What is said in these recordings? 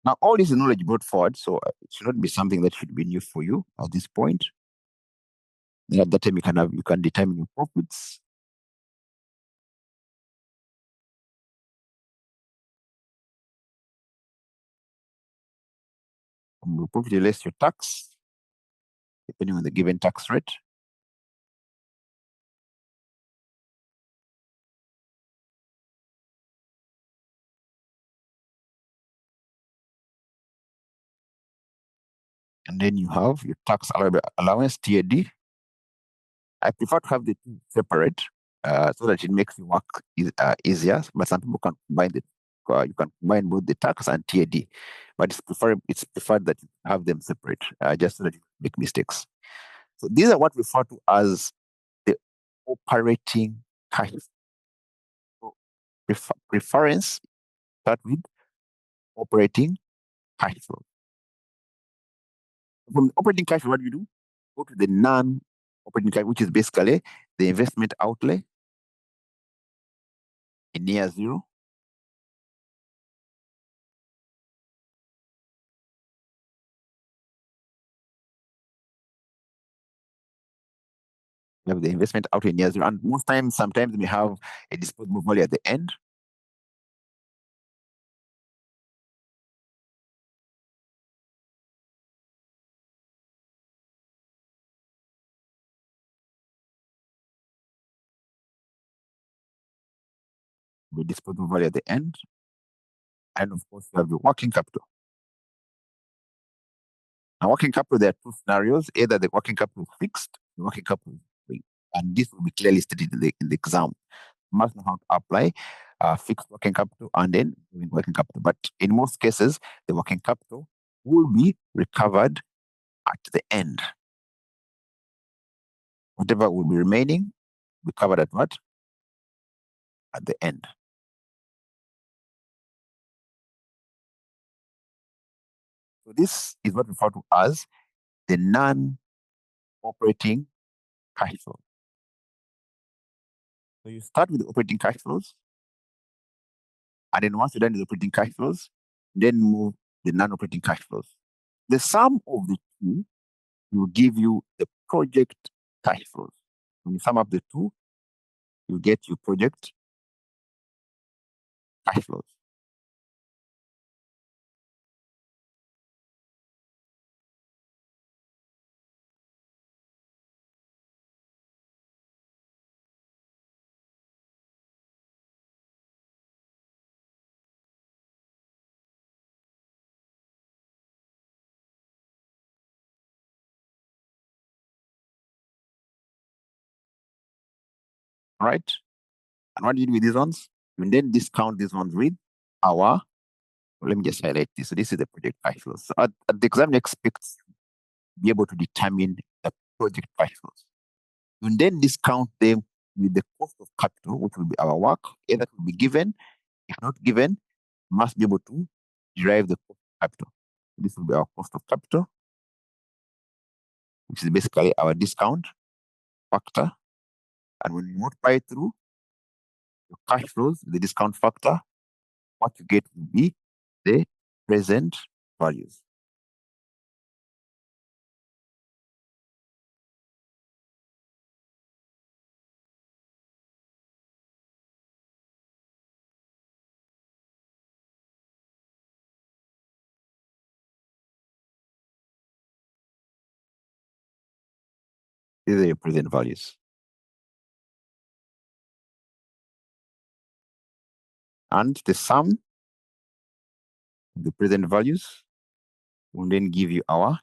Now, all this is knowledge brought forward, so it should not be something that should be new for you at this point. Then at that time, you can determine your profits. From your profit less your tax, depending on the given tax rate. And then you have your tax allowance, TAD. I prefer to have the two separate so that it makes the work easier. But some people can combine you can combine both the tax and TAD. But it's preferred that you have them separate, just so that you make mistakes. So these are what we refer to as the operating cash flow. So preference start with operating cash flow. From operating cash flow, what do you do? Go to the non-operating cash, which is basically the investment outlay in near zero. You have the investment outlay in near zero, and sometimes we have a disposable value at the end. The disposable value at the end. And of course, you have the working capital. Now, working capital, there are two scenarios. Either the working capital is fixed, the working capital is free. And this will be clearly stated in the exam. You must know how to apply fixed working capital and then working capital. But in most cases, the working capital will be recovered at the end. Whatever will be remaining, be covered at what? At the end. So this is what we refer to as the non-operating cash flow. So you start with the operating cash flows, and then once you're done with the operating cash flows, then move the non-operating cash flows. The sum of the two will give you the project cash flows. When you sum up the two, you get your project cash flows. All right? And what do you do with these ones? You then discount these ones with our, let me just highlight this. So this is the project cash flows. So at the exam, expects to be able to determine the project cash flows. You then discount them with the cost of capital, which will be our work. Either it will be given. If not given, you must be able to derive the cost of capital. This will be our cost of capital, which is basically our discount factor. And when you multiply it through your cash flows, the discount factor, what you get will be the present values. These are your present values. And the sum of the present values will then give you our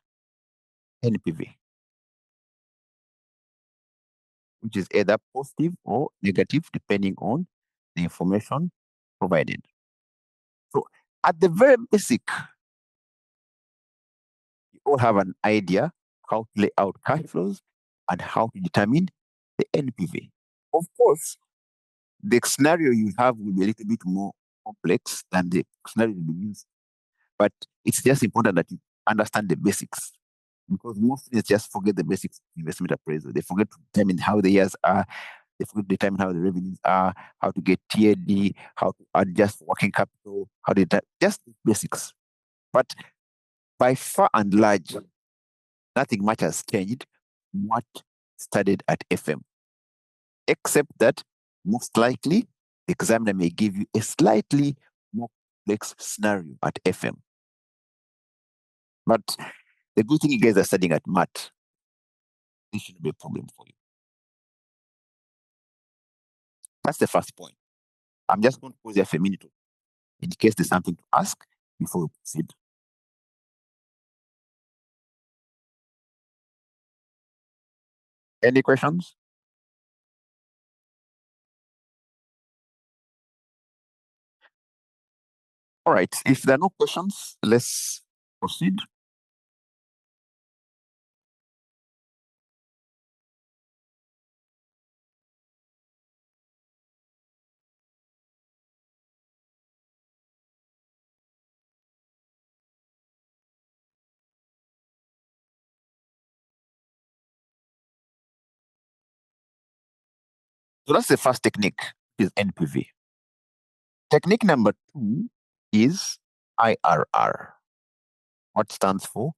NPV, which is either positive or negative, depending on the information provided. So at the very basic, you all have an idea how to lay out cash flows and how to determine the NPV. Of course, the scenario you have will be a little bit more complex than the scenario you used, but it's just important that you understand the basics, because most students just forget the basics of investment appraisal. They forget to determine how the years are, they forget to determine how the revenues are, how to get TAD, how to adjust working capital, how to just basics. But by far and large, nothing much has changed what studied at FM, except that most likely the examiner may give you a slightly more complex scenario at FM. But the good thing you guys are studying at MAT, this shouldn't be a problem for you. That's the first point. I'm just going to pause here for a minute in case there's something to ask before we proceed. Any questions? All right, if there are no questions, let's proceed. So that's the first technique, is NPV. Technique number 2 is IRR. What stands for?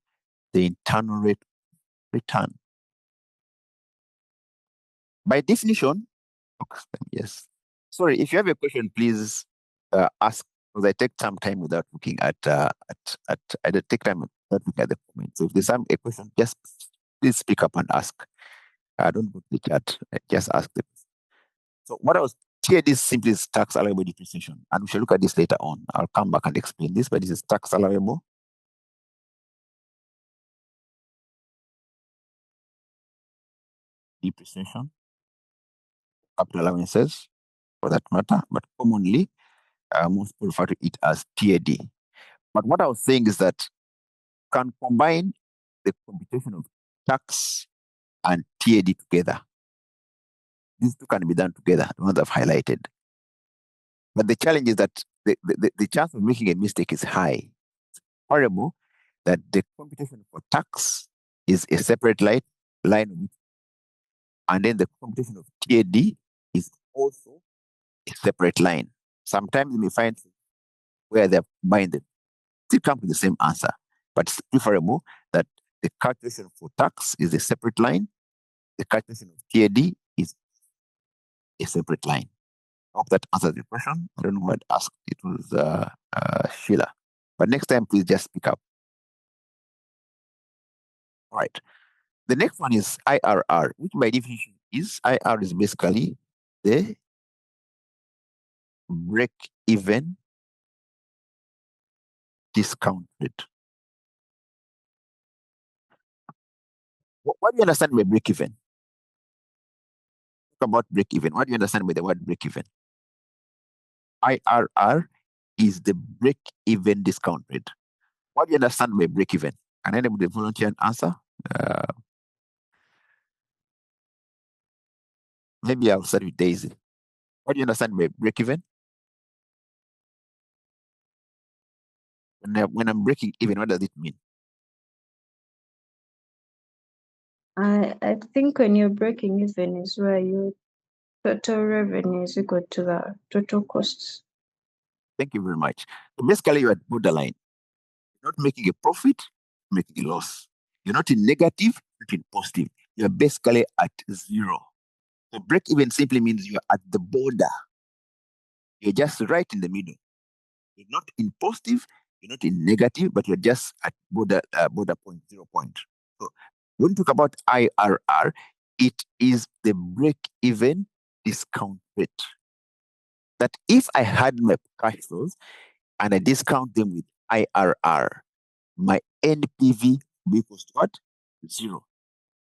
The internal rate of return. By definition, yes. Sorry, if you have a question, please ask, because I take some time without looking at I don't take time without looking at the comments. So if there's a question, just please speak up and ask. Don't go to the chat. Just ask them. So what I was here, this simply is tax allowable depreciation, and we shall look at this later on. I'll come back and explain this, but this is tax allowable depreciation, capital allowances for that matter, but commonly most people refer to it as TAD. But what I was saying is that can combine the computation of tax and TAD together. These two can be done together, the ones I've highlighted. But the challenge is that the chance of making a mistake is high. It's horrible that the computation for tax is a separate line, and then the computation of TAD is also a separate line. Sometimes you may find where they're combined them. Still come to the same answer, but it's preferable that the calculation for tax is a separate line, the calculation of TAD is a separate line. I hope that answers the question. I don't know what I asked. It was Sheila. But next time, please just speak up. All right. The next one is IRR, which by definition is IR is basically the break-even discount rate. What do you understand by break-even? Talk about break-even. What do you understand by the word break-even? IRR is the break-even discount rate. What do you understand by break-even? Can anybody volunteer an answer? Maybe I'll start with Daisy. What do you understand by break-even? When I'm breaking even, what does it mean? I think when you're breaking even is where your total revenue is equal to the total costs. Thank you very much. So basically, you're at borderline. You're not making a profit, you're making a loss. You're not in negative, not in positive. You're basically at zero. So break even simply means you're at the border. You're just right in the middle. You're not in positive, you're not in negative, but you're just at border point, 0 point. So when we talk about IRR, it is the break-even discount rate. That if I had my cash flows and I discount them with IRR, my NPV will be equals to what? 0.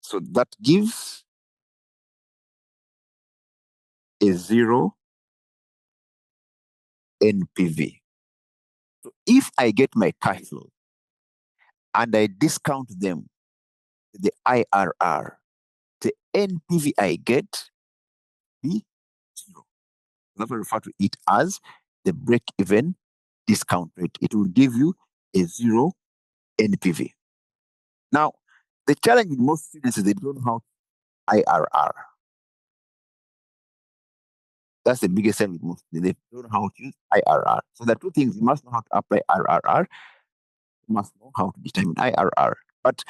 So that gives a 0 NPV. So if I get my cash flows and I discount them with the IRR, the NPV I get be 0. That's why I refer to it as the break-even discount rate. It will give you a 0 NPV. Now, the challenge with most students is they don't know how IRR. That's the biggest challenge with most students. They don't know how to use IRR. So there are two things. You must know how to apply IRR. You must know how to determine IRR. But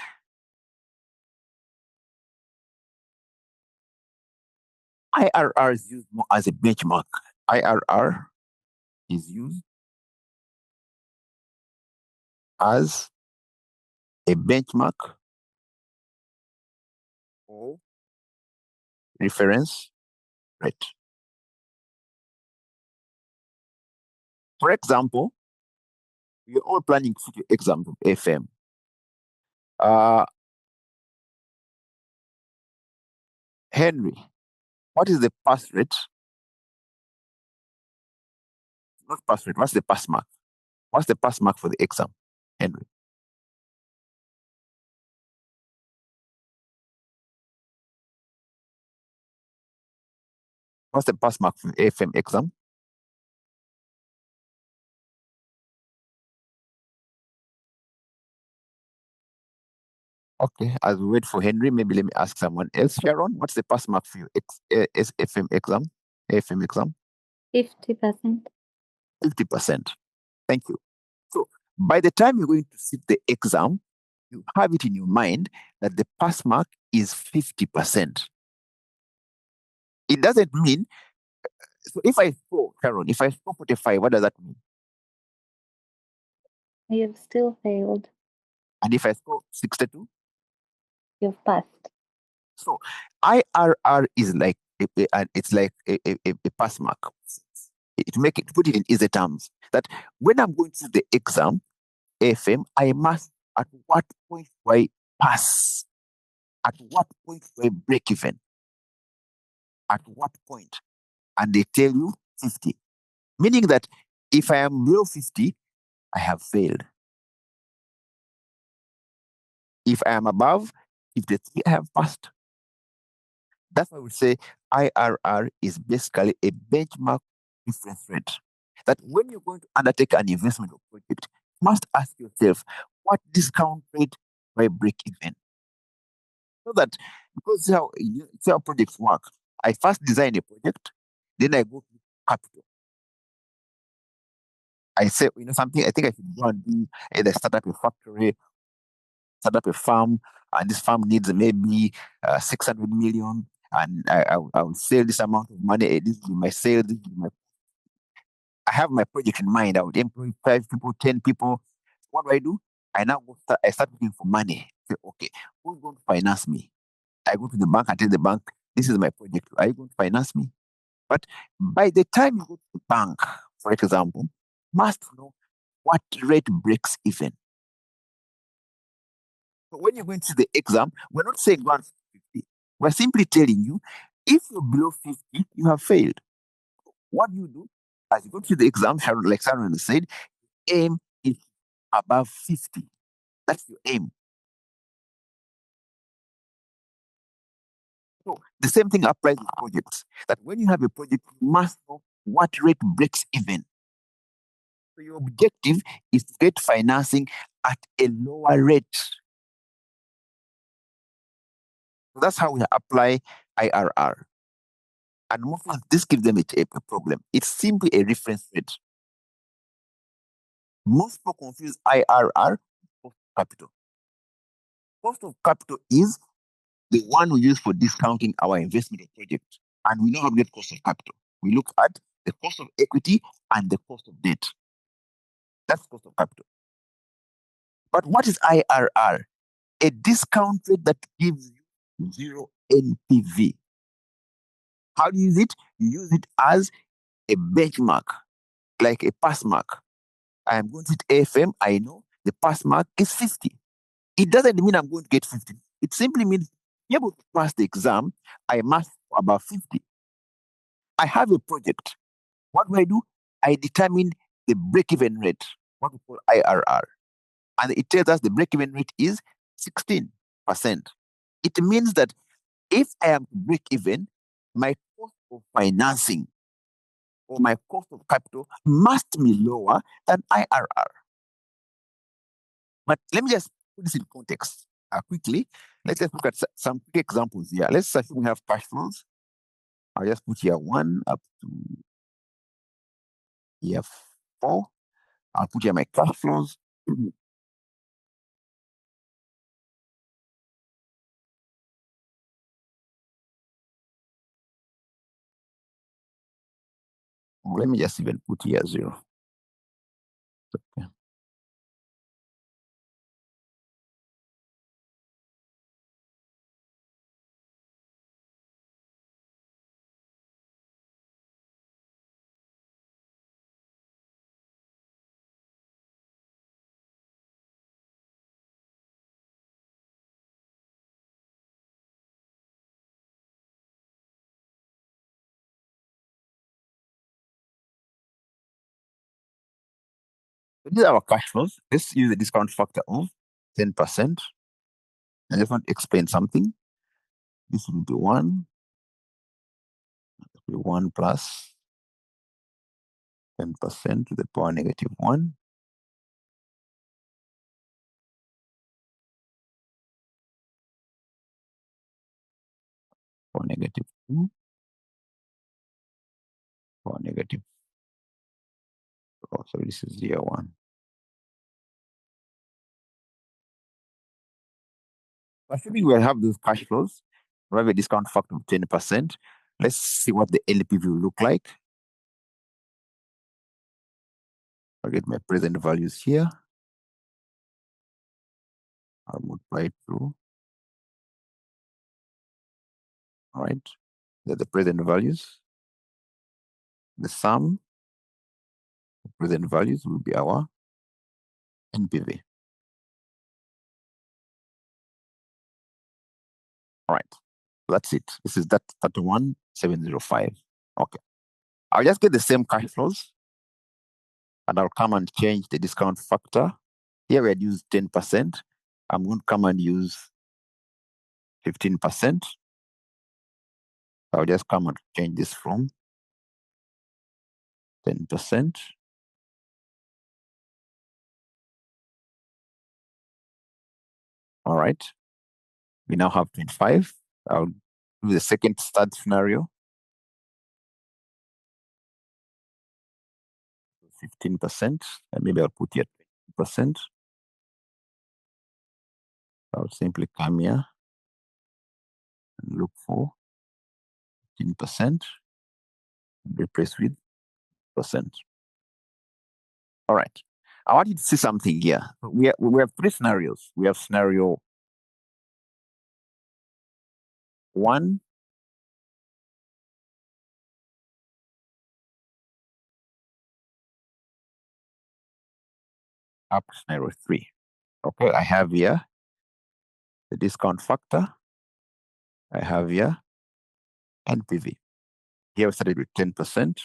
IRR is used more as a benchmark. IRR is used as a benchmark or reference rate. For example, you're all planning for your exam of AFM. Henry, what is the pass rate? Not pass rate, what's the pass mark? What's the pass mark for the exam, Henry? What's the pass mark for the AFM exam? Okay, as we wait for Henry, maybe let me ask someone else. Sharon, what's the pass mark for your AFM exam? AFM exam? 50%. 50%. Thank you. So by the time you're going to sit the exam, you have it in your mind that the pass mark is 50%. It doesn't mean, so if I score, Sharon, if I score 45, what does that mean? You've still failed. And if I score 62? You've passed. So IRR is like it's like a pass mark. Put it in easy terms that when I'm going to the exam, AFM, I must, at what point do I pass? At what point do I break even? At what point? And they tell you 50. Meaning that if I am below 50, I have failed. If I am above 53, I have passed. That's why we say IRR is basically a benchmark reference rate. That when you're going to undertake an investment or project, you must ask yourself, what discount rate do I break even? So that, because see how projects work. I first design a project, then I go to capital. I say, something, I think I should go and do either start up a factory, start up a farm, and this farm needs maybe 600 million, and I will sell this amount of money. This is my sale. This is my. I have my project in mind. I would employ 5 people, 10 people. What do? I now I start looking for money. Say, okay, who's going to finance me? I go to the bank. I tell the bank, this is my project. Are you going to finance me? But by the time you go to the bank, for example, you must know what rate breaks even. So when you're going to the exam, we're not saying 150. We're simply telling you, if you're below 50, you have failed. What do you do? As you go to the exam, like Sharon said, aim is above 50. That's your aim. So the same thing applies with projects. That when you have a project, you must know what rate breaks even. So your objective is to get financing at a lower rate. So that's how we apply IRR. And most of this gives them a problem. It's simply a reference rate. Most people confuse IRR with cost of capital. Cost of capital is the one we use for discounting our investment or project. And we know how to get cost of capital. We look at the cost of equity and the cost of debt. That's cost of capital. But what is IRR? A discount rate that gives you zero NPV. How do you use it? You use it as a benchmark, like a pass mark. I am going to hit AFM, I know the pass mark is 50. It doesn't mean I'm going to get 50. It simply means to be able to pass the exam, I must score about 50. I have a project. What do? I determine the break-even rate, what we call IRR. And it tells us the break-even rate is 16%. It means that if I am to break even, my cost of financing or my cost of capital must be lower than IRR. But let me just put this in context quickly. Let's just look at some quick examples here. Let's assume we have cash flows. I'll just put here 1 up to here 4. I'll put here my cash flows. Let me just even put here 0. Okay. So these are our cash flows. Let's use the discount factor of 10%. I just want to explain something. This will be 1. That will be 1 plus 10% to the power negative 1. Power negative 2. Power negative. Oh, so this is 0, 1. Assuming we have those cash flows, we have a discount factor of 10%. Let's see what the LPV will look like. I'll get my present values here. I'll multiply it through. All right. They're the present values. The sum of present values will be our NPV. All right. That's it. This is that 31,705. Okay. I'll just get the same cash flows and I'll come and change the discount factor. Here we had used 10%. I'm going to come and use 15%. I'll just come and change this from 10%. All right. We now have 25. I'll do the second start scenario. 15%, and maybe I'll put here 20%. I'll simply come here and look for 15%, replace with percent. All right. I want you to see something here. We have 3 scenarios. We have scenario 1, up to scenario 3. Okay, I have here the discount factor. I have here NPV. Here we started with 10%,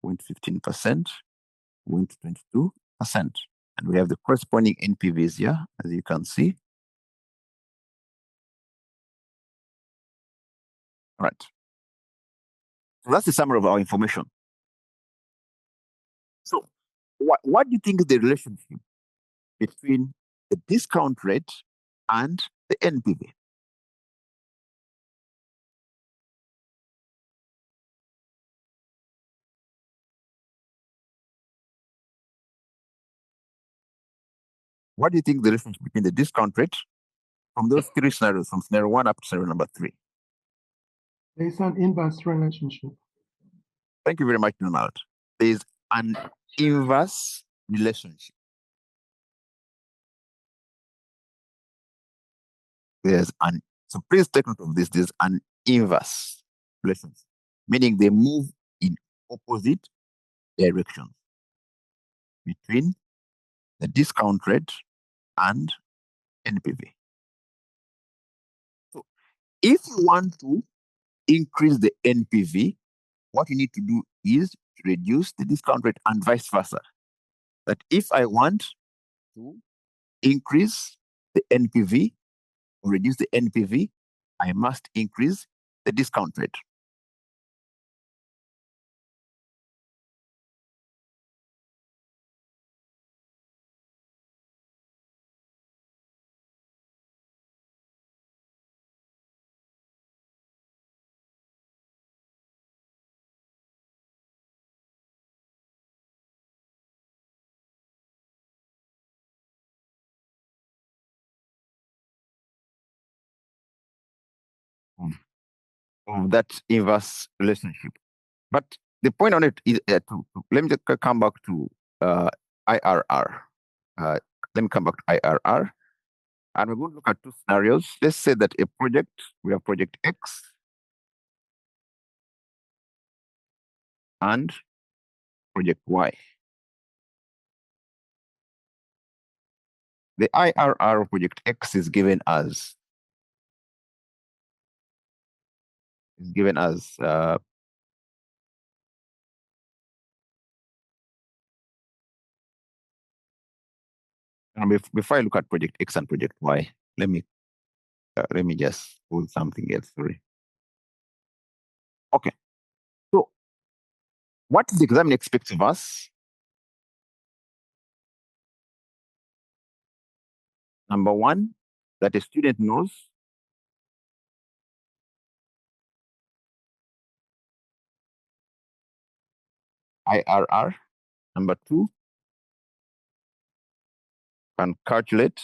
went 15%, went 22%. And we have the corresponding NPVs here, as you can see. All right. So that's the summary of our information. So what do you think is the relationship between the discount rate and the NPV? What do you think the relationship between the discount rate from those 3 scenarios, from scenario 1 up to scenario number 3? There's an inverse relationship. Thank you very much, Donald. There's an inverse relationship. So please take note of this. There's an inverse relationship, meaning they move in opposite directions between the discount rate and NPV. So if you want to increase the NPV, what you need to do is to reduce the discount rate and vice versa. That if I want to increase the NPV or reduce the NPV, I must increase the discount rate. Of that inverse relationship. But the point on it is let me just come back to IRR. Let me come back to IRR. And we're going to look at two scenarios. Let's say that a project, we have project X and project Y. The IRR of project X is given as before I look at project X and project Y, let me just pull something else. Sorry. Okay. So, what the examiner expects of us? Number one, that a student knows IRR. Number two, can calculate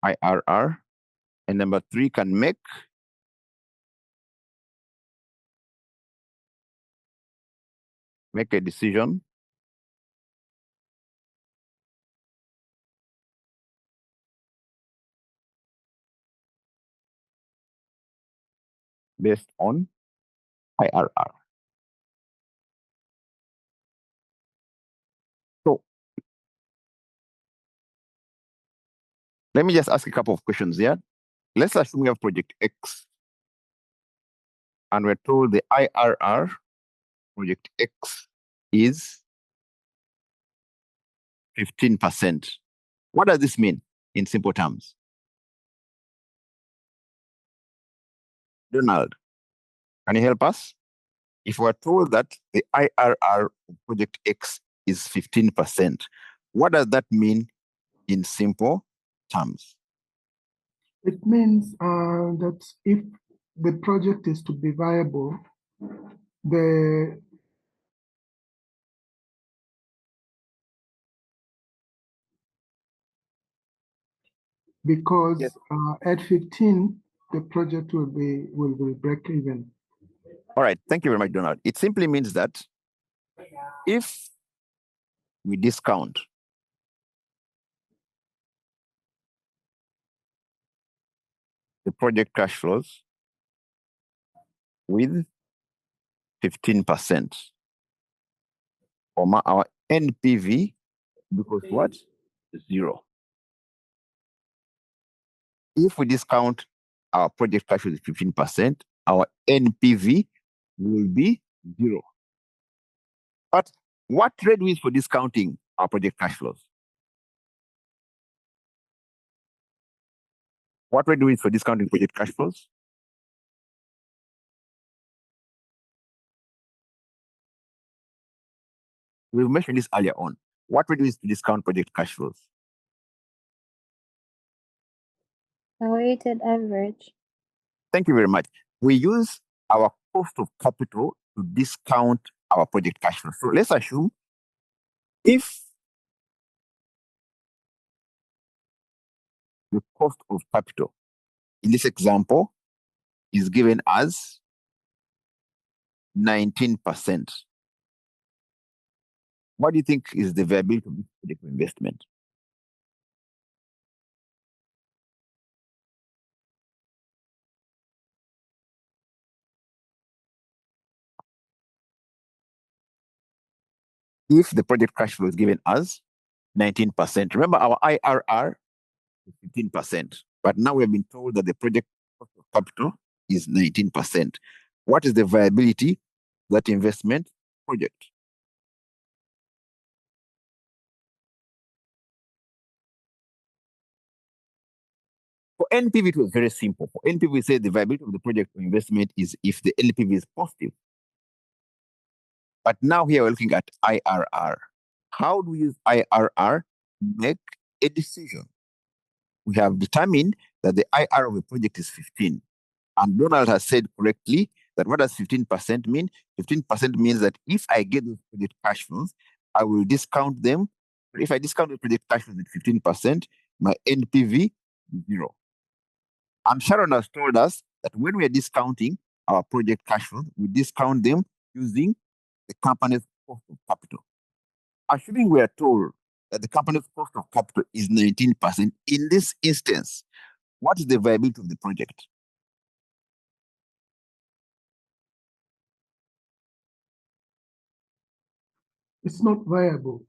IRR. And number three, can make a decision based on IRR. So let me just ask a couple of questions here. Let's assume we have project X and we're told the IRR project X is 15%. What does this mean in simple terms? Donald, can you help us? If we're told that the IRR of project X is 15%, what does that mean in simple terms? It means that if the project is to be viable, because Yes. At 15, the project will be break even. All right, thank you very much, Donald. It simply means that if we discount the project cash flows with 15%, our NPV becomes what? 0. If we discount our project cash flows with 15%, our NPV will be 0. But what trade we use for discounting our project cash flows? What trade we use for discounting project cash flows? We've mentioned this earlier on. What trade we use to discount project cash flows? A weighted average. Thank you very much. We use our cost of capital to discount our project cash flow. So let's assume if the cost of capital in this example is given as 19%, what do you think is the viability of this project investment? If the project cash flow is given as 19%, remember our IRR is 15%, but now we have been told that the project cost of capital is 19%. What is the viability of that investment project? For NPV, it was very simple. For NPV, we say the viability of the project or investment is if the NPV is positive. But now here we're looking at IRR. How do we use IRR to make a decision? We have determined that the IRR of a project is 15. And Donald has said correctly that what does 15% mean? 15% means that if I get those project cash flows, I will discount them. If I discount the project cash flows with 15%, my NPV is 0. And Sharon has told us that when we are discounting our project cash flows, we discount them using the company's cost of capital. Assuming we are told that the company's cost of capital is 19%, in this instance, what is the viability of the project? It's not viable.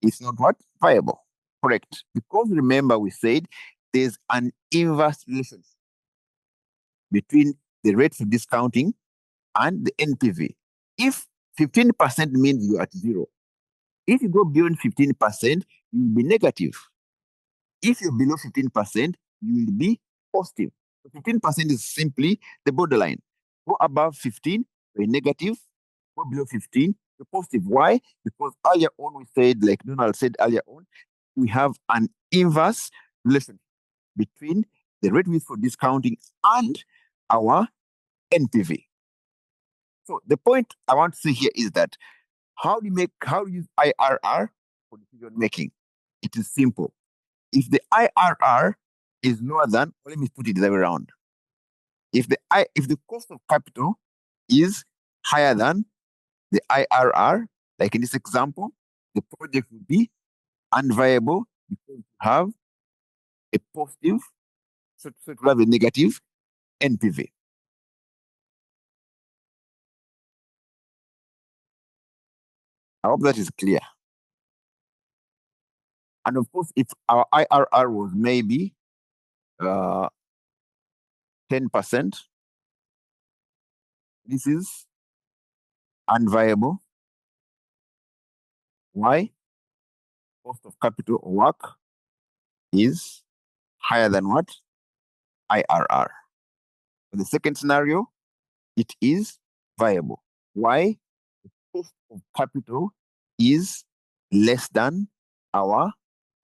It's not what? Viable. Correct. Because remember, we said there's an inverse relationship between the rate for discounting and the NPV. If 15% means you're at zero, if you go beyond 15%, you will be negative. If you're below 15%, you will be positive. So 15% is simply the borderline. Go above 15, you're negative. Go below 15, you're positive. Why? Because earlier on we said, like Donald said earlier on, we have an inverse relation between the rate we use for discounting and our NPV. So the point I want to say here is that how do you use IRR for decision making? It is simple. If the IRR is lower than, let me put it the other way around. If the cost of capital is higher than the IRR, like in this example, the project will be unviable because you have a positive, so it will have a negative NPV. I hope that is clear. And of course, if our IRR was maybe 10%, this is unviable. Why? Cost of capital or work is higher than what? IRR. For the second scenario, it is viable. Why? The cost of capital is less than our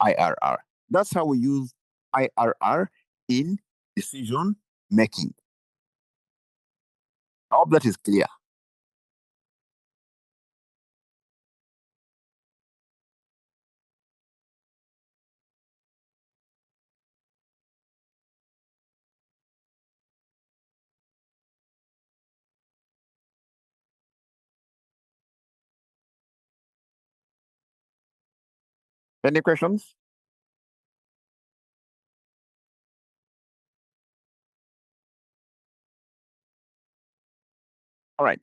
IRR. That's how we use IRR in decision making. I hope that is clear. Any questions? All right.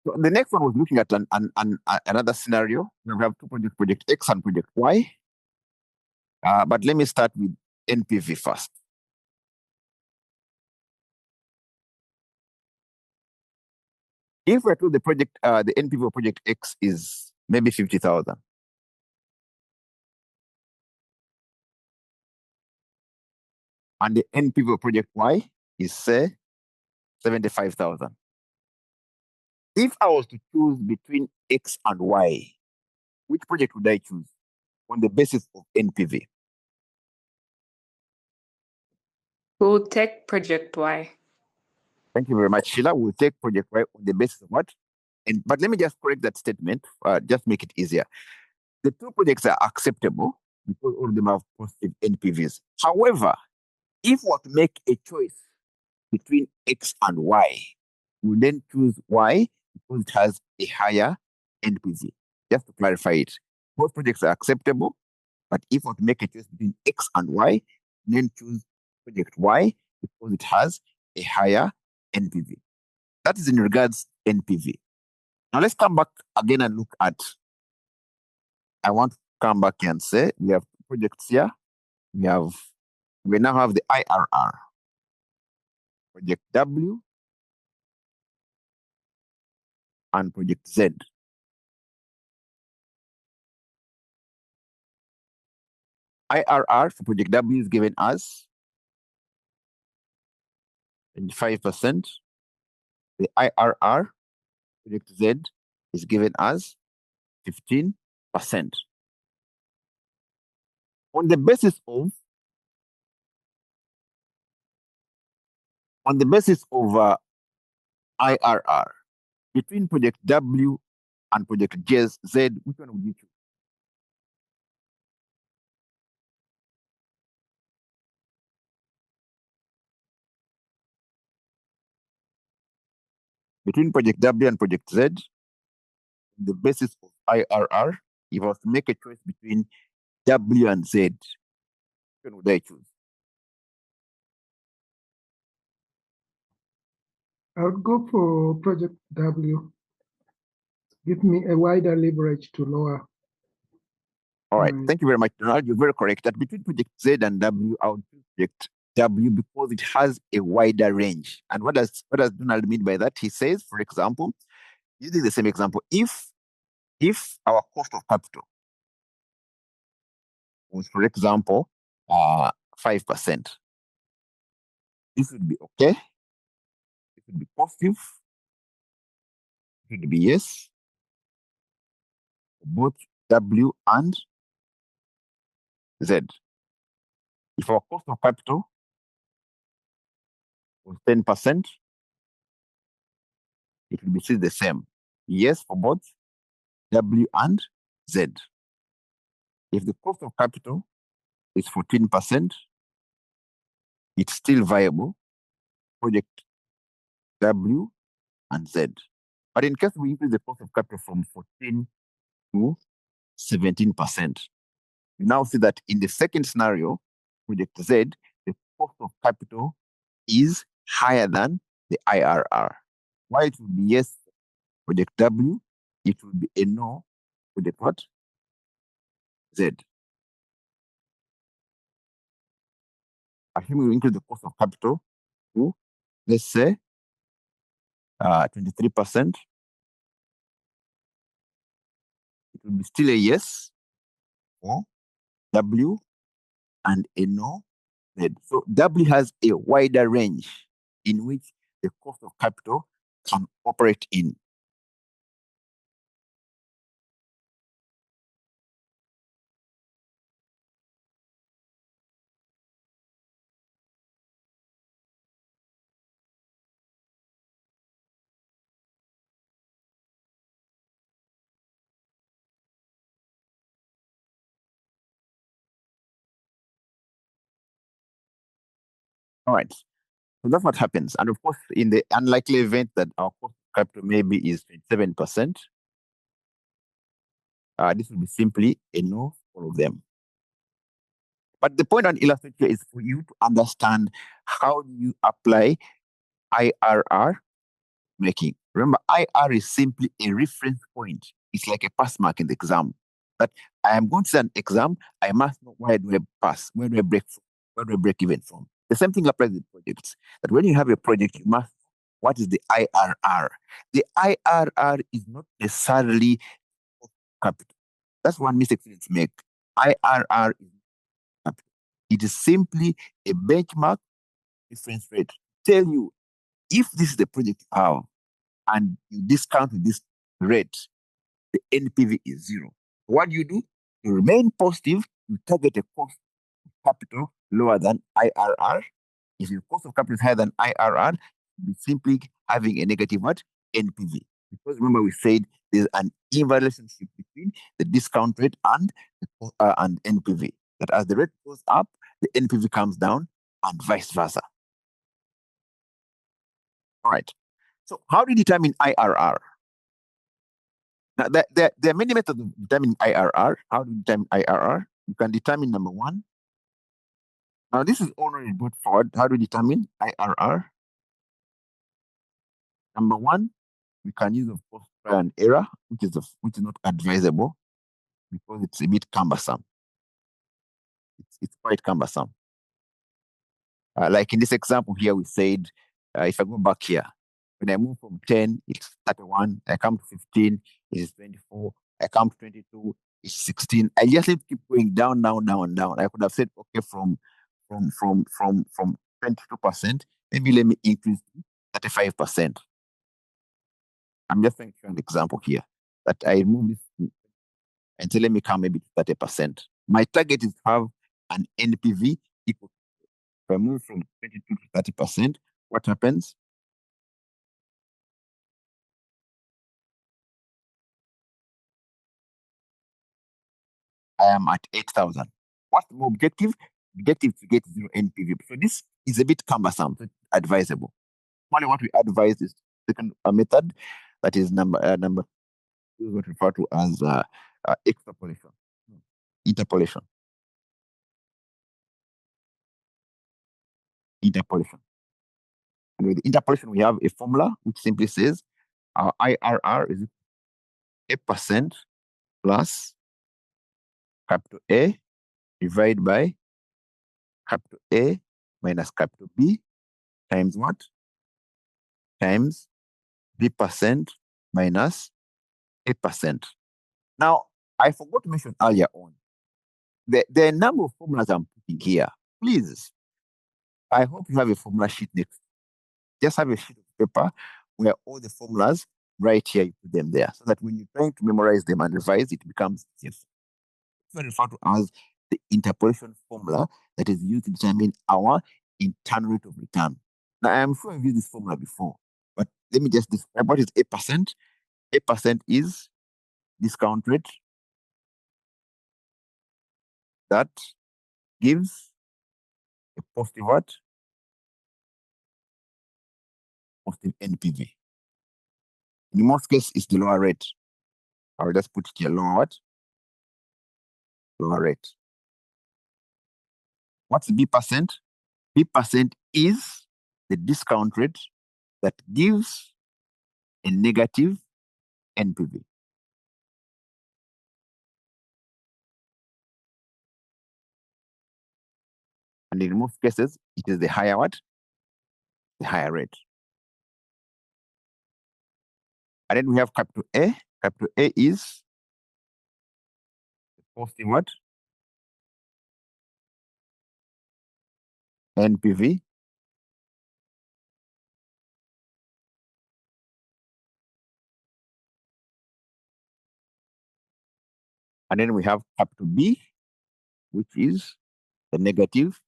So the next one was looking at another scenario. We have two projects, Project X and Project Y. But let me start with NPV first. If we're told the NPV of Project X is maybe 50,000. And the NPV of Project Y is, say, 75,000. If I was to choose between X and Y, which project would I choose on the basis of NPV? We'll take Project Y. Thank you very much, Sheila. We'll take Project Y on the basis of what? But let me just correct that statement, just make it easier. The two projects are acceptable because all of them have positive NPVs. However, if we were to make a choice between X and Y, we then choose Y because it has a higher NPV. Just to clarify it, both projects are acceptable, but if we were to make a choice between X and Y, then choose Project Y because it has a higher NPV. That is in regards to NPV. Now let's come back again and look at, I want to come back and say, we have two projects here. We now have the IRR. Project W and Project Z. IRR for Project W is given as 25%. The IRR Project Z is given as 15%. On the basis of IRR between Project W and Project Z, which one would you choose? between project W and project Z, the basis of IRR, if I was to make a choice between W and Z, which one would I choose? I would go for project W. Give me a wider leverage to lower. All right, thank you very much, Donald. You're very correct that between project Z and W, I would choose project W because it has a wider range. And what does Donald mean by that? He says, for example, using the same example, if our cost of capital was, for example, 5%, this would be okay. It would be positive. It would be yes for both W and Z. If our cost of capital was 10%, it will be still the same. Yes for both W and Z. If the cost of capital is 14%, it's still viable, project W and Z. But in case we increase the cost of capital from 14 to 17%, you now see that in the second scenario, project Z, the cost of capital is higher than the IRR. Why it will be yes project W, it will be a no project what? Z. Assuming we increase the cost of capital to, let's say, 23%, it will be still a yes for W and a no Z. So W has a wider range in which the cost of capital can operate in. All right. So that's what happens. And of course, in the unlikely event that our cost of capital maybe is 27%, this will be simply a no for all of them. But the point on illustrate here is for you to understand how do you apply IRR making. Remember, IR is simply a reference point. It's like a pass mark in the exam. But I am going to say an exam, I must know where do I pass, where do I break from, where do I break even from. The same thing applies with projects. That when you have a project, you must know what is the IRR. The IRR is not necessarily capital. That's one mistake students make. IRR is capital. It is simply a benchmark reference rate. Tell you if this is the project you have and you discount with this rate, the NPV is 0. What do? You remain positive, you target a cost of capital lower than IRR. If your cost of capital is higher than IRR, you'll be simply having a negative what? NPV. Because remember we said there's an inverse relationship between the discount rate and NPV. That as the rate goes up, the NPV comes down and vice versa. All right. So how do you determine IRR? Now, there are many methods of determining IRR. How do you determine IRR? You can determine number one. Now, this is already brought forward. How do you determine IRR? Number one, we can use, of course, trial and error, which is not advisable because it's a bit cumbersome. It's quite cumbersome. Like in this example here, we said, if I go back here, when I move from 10, it's 31. I come to 15, it's 24. I come to 22, it's 16. I just need to keep going down, down, down, down. I could have said, okay, from 22%, maybe let me increase to 35%. I'm just trying to show an example here that I remove this and say, let me come maybe to 30%. My target is to have an NPV equal to, if I move from 22 to 30%, what happens? I am at 8,000. What's the objective? Objective to get 0 NPV. So this is a bit cumbersome, so advisable. Only what we advise is second method, that is number two, is what we refer to as extrapolation, interpolation. And with interpolation, we have a formula which simply says our IRR is 8% plus capital A divided by capital A minus capital B times what? Times B% minus 8%. Now, I forgot to mention earlier on, the number of formulas I'm putting here. Please, I hope you have a formula sheet next. Just have a sheet of paper where all the formulas right here, you put them there, so that when you're trying to memorize them and revise, it becomes easier. It's referred to as the interpolation formula that is used to determine our internal rate of return. Now, I am sure I've used this formula before, but let me just describe what is 8%. 8% is discount rate that gives a positive what? Positive NPV. In most cases, it's the lower rate. I'll just put it here, lower what? Lower rate. What's B%? B% is the discount rate that gives a negative NPV. And in most cases, it is the higher what? The higher rate. And then we have capital A. Capital A is the positive what? NPV. And then we have capital B, which is the negative.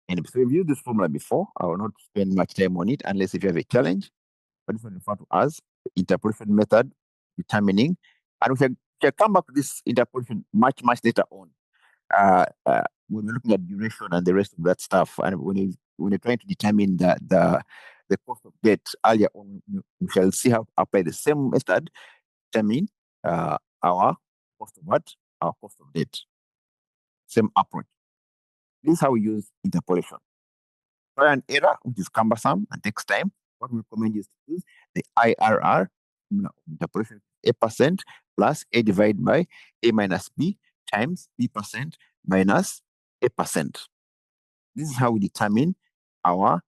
And so we've used this formula before. I will not spend much time on it unless if you have a challenge. But this one referred to as the interpolation method, determining. And we can come back to this interpolation much later on. When we're looking at duration and the rest of that stuff, and when you're trying to determine the cost of debt earlier on, we shall see how to apply the same method to determine our cost of what? Our cost of debt. Same approach. This is how we use interpolation. Try and error, which is cumbersome and takes time. What we recommend is to use the IRR interpolation, 8% plus A divided by A minus B times B% minus 8%. This is how we determine our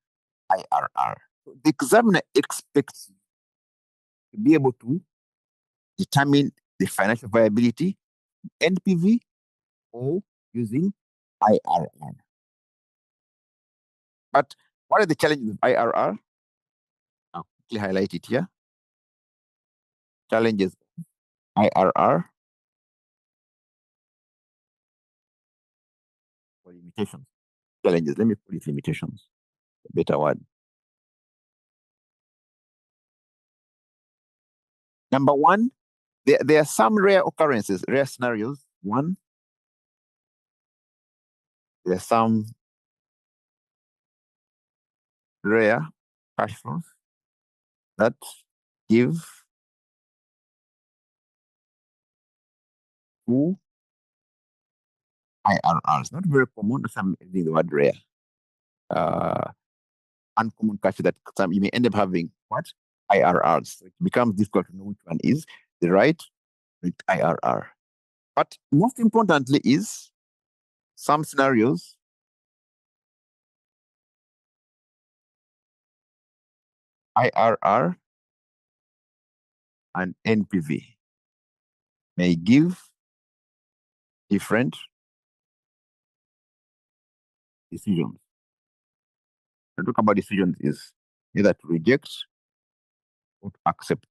IRR. So the examiner expects you to be able to determine the financial viability, NPV, or using IRR. But what are the challenges of IRR? I'll quickly highlight it here. Challenges of IRR or limitations. Challenges, let me put it limitations, a better word. Number one, there are some rare occurrences, rare scenarios. One, there are some rare cash flows that give two IRRs. Not very common, some using the word rare. Uncommon cash that some you may end up having what? IRRs. So it becomes difficult to know which one is the right IRR. But most importantly is some scenarios IRR and NPV may give different decisions. To talk about decisions is either to reject or to accept.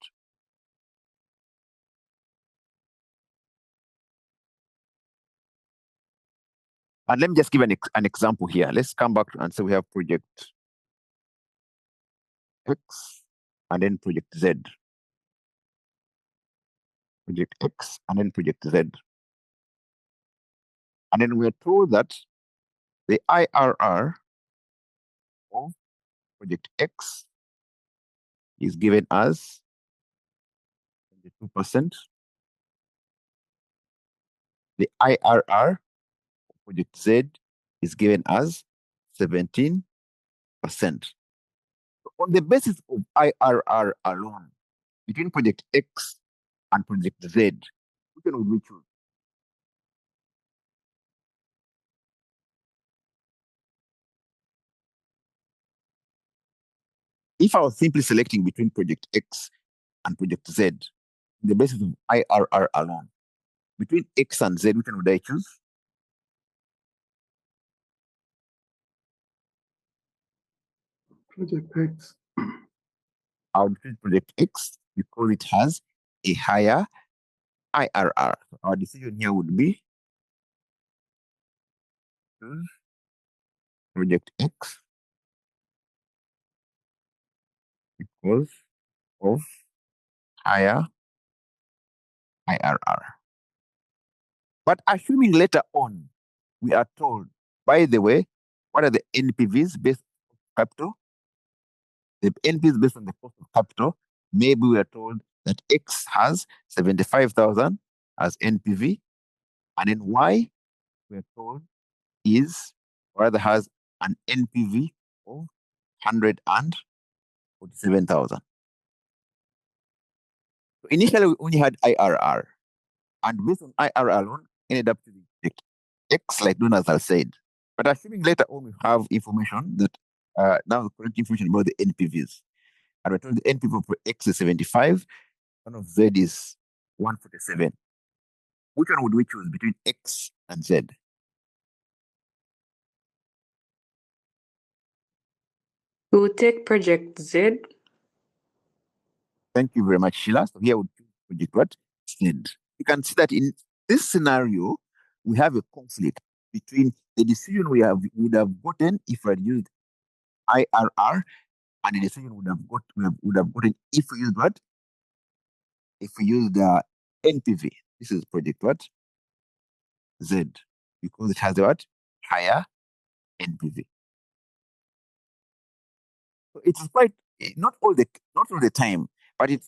And let me just give an example here. Let's come back and say we have project X and then project Z. Project X and then project Z. And then we're told that the IRR of project X is given as 22%. The IRR for project Z is given as 17%. On the basis of IRR alone, between project X and project Z, which one would we choose? If I was simply selecting between project X and project Z, on the basis of IRR alone, between X and Z, which one would I choose? Project X. I would choose project X because it has a higher IRR. So our decision here would be choose project X because of higher IRR. But assuming later on, we are told, by the way, what are the NPVs based on capital? The NPVs based on the cost of capital, maybe we are told that X has 75,000 as NPV, and then Y, we are told, is, or rather has an NPV of 147,000. So initially, we only had IRR, and based on IRR alone, ended up to the X, like Donald has said. But assuming later on we have information that now the correct information about the NPVs, and we're told the NPV for X is 75, one of Z is 147. Which one would we choose between X and Z? We will take project Z. Thank you very much, Sheila. So here we choose project what? Z. You can see that in this scenario, we have a conflict between the decision would have gotten if we had used IRR and the decision would have gotten if we used what? If we used the NPV. This is project what? Z, because it has what? Higher NPV. So it is quite not all the time, but it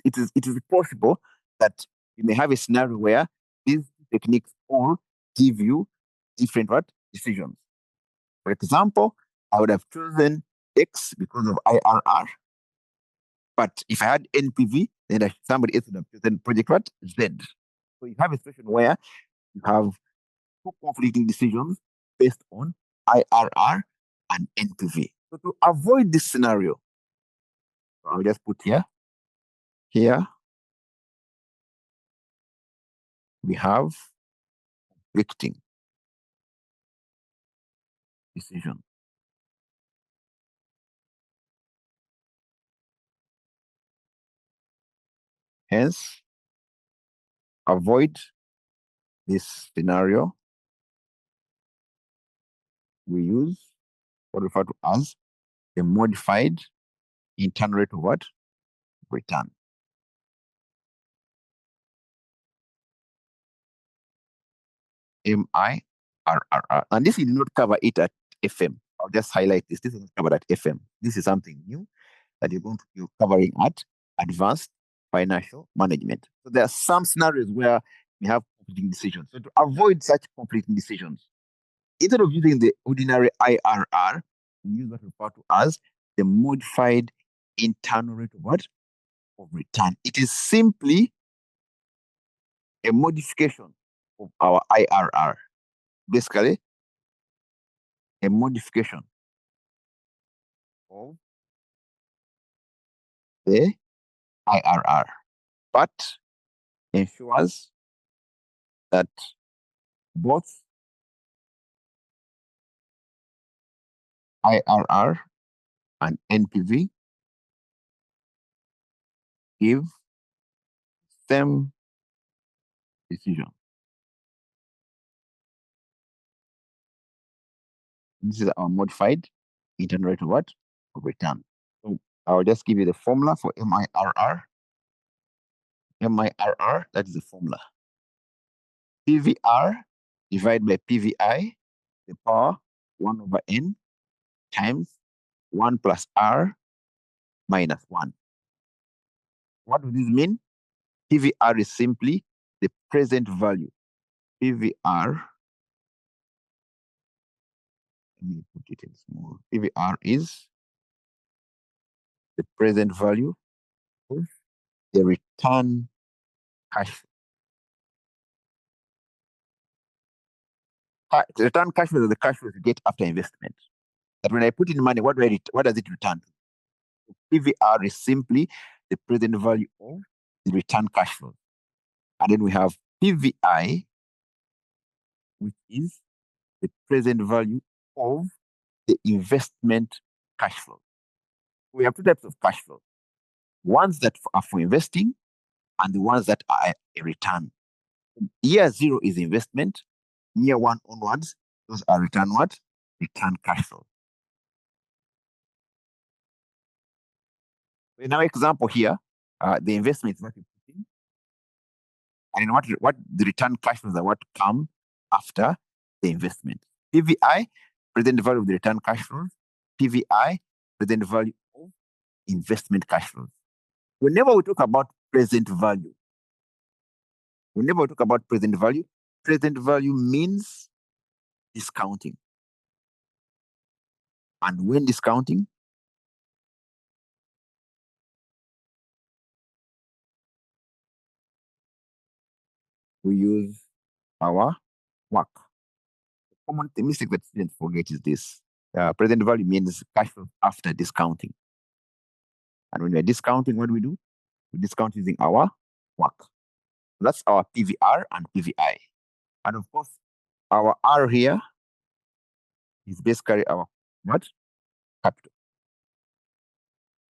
is possible that you may have a scenario where these techniques all give you different what? Decisions. For example, I would have chosen X because of IRR, but if I had NPV, then somebody else would have chosen project what? Z. So you have a situation where you have two conflicting decisions based on IRR and NPV. So to avoid this scenario, I'll just put here we have conflicting decision. Hence, avoid this scenario. We use what we refer to as the modified internal rate of what? Return. MIRR. And this did not cover it at FM. I'll just highlight this. This is not covered at FM. This is something new that you're covering at advanced financial management. So there are some scenarios where we have conflicting decisions. So to avoid such conflicting decisions, instead of using the ordinary IRR, we use what we refer to as the modified internal rate of what? Of return. It is simply a modification of our IRR. Basically, a modification of the IRR, but ensures that both IRR and NPV give same decision. This is our modified internal rate of what? Of return. So I'll just give you the formula for MIRR. MIRR, that is the formula. PVR divided by PVI, the power 1 over n times 1 plus R minus 1. What does this mean? PVR is simply the present value. PVR, let me put it in small. PVR is the present value of the return cash flow. The return cash flow is the cash flow you get after investment. That when I put in money, what does it return to? PVR is simply the present value of the return cash flow. And then we have PVI, which is the present value of the investment cash flow. We have two types of cash flow. Ones that are for investing and the ones that are a return. Year 0 is investment. Year 1 onwards, those are return what? Return cash flow. In our example here, the investment is what you put in, and what the return cash flows are what come after the investment. PVI, present value of the return cash flows. PVI, present value of investment cash flows. Whenever we talk about present value, present value means discounting. And when discounting, we use our WACC. The common mistake that students forget is this. Present value means cash flow after discounting. And when we're discounting, what do? We discount using our WACC. That's our PVR and PVI. And of course, our R here is basically our what? Capital.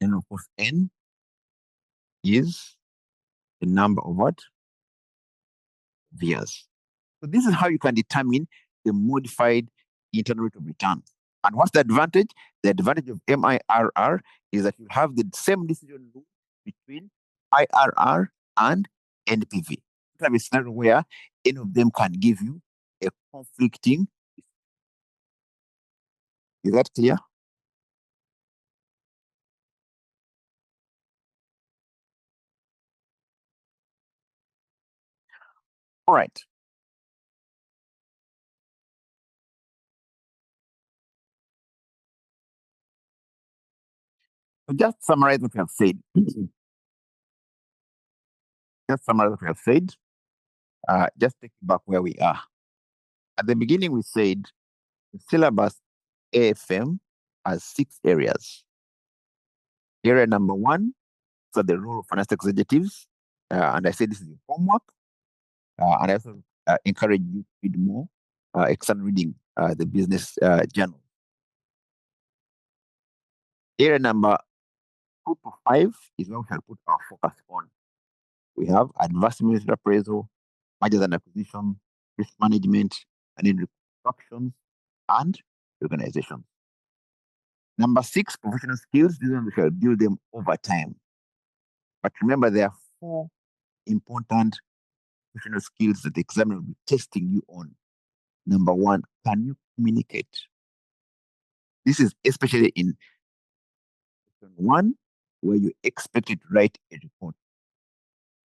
And of course, N is the number of what? Years. So this is how you can determine the modified internal rate of return. And what's the advantage? The advantage of MIRR is that you have the same decision rule between IRR and NPV. You have a scenario where any of them can give you a conflicting. Is that clear? All right. So just summarize what we have said. Just take back where we are. At the beginning, we said the syllabus AFM has 6 areas. Area number 1, so the role of finance executives. And I said this is your homework. And I also encourage you to read more, external reading, the business journal. Area number 2 to 5 is where we shall put our focus on. We have advanced administrative appraisal, mergers and acquisition, risk management, and then reconstruction and organization. Number 6, professional skills. These ones we shall build them over time. But remember, there are 4 important professional skills that the examiner will be testing you on. Number 1, can you communicate? This is especially in question 1, where you expected to write a report.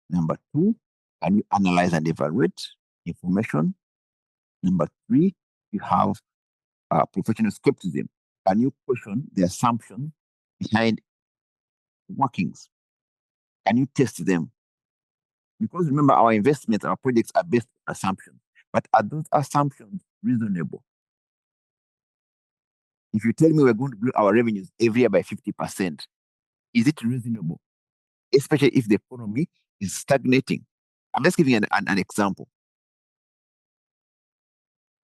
Number 2, can you analyze and evaluate information? Number 3, you have professional skepticism. Can you question the assumption behind workings? Can you test them? Because remember, our investments, our projects are based on assumptions. But are those assumptions reasonable? If you tell me we're going to grow our revenues every year by 50%, is it reasonable? Especially if the economy is stagnating. I'm just giving an example.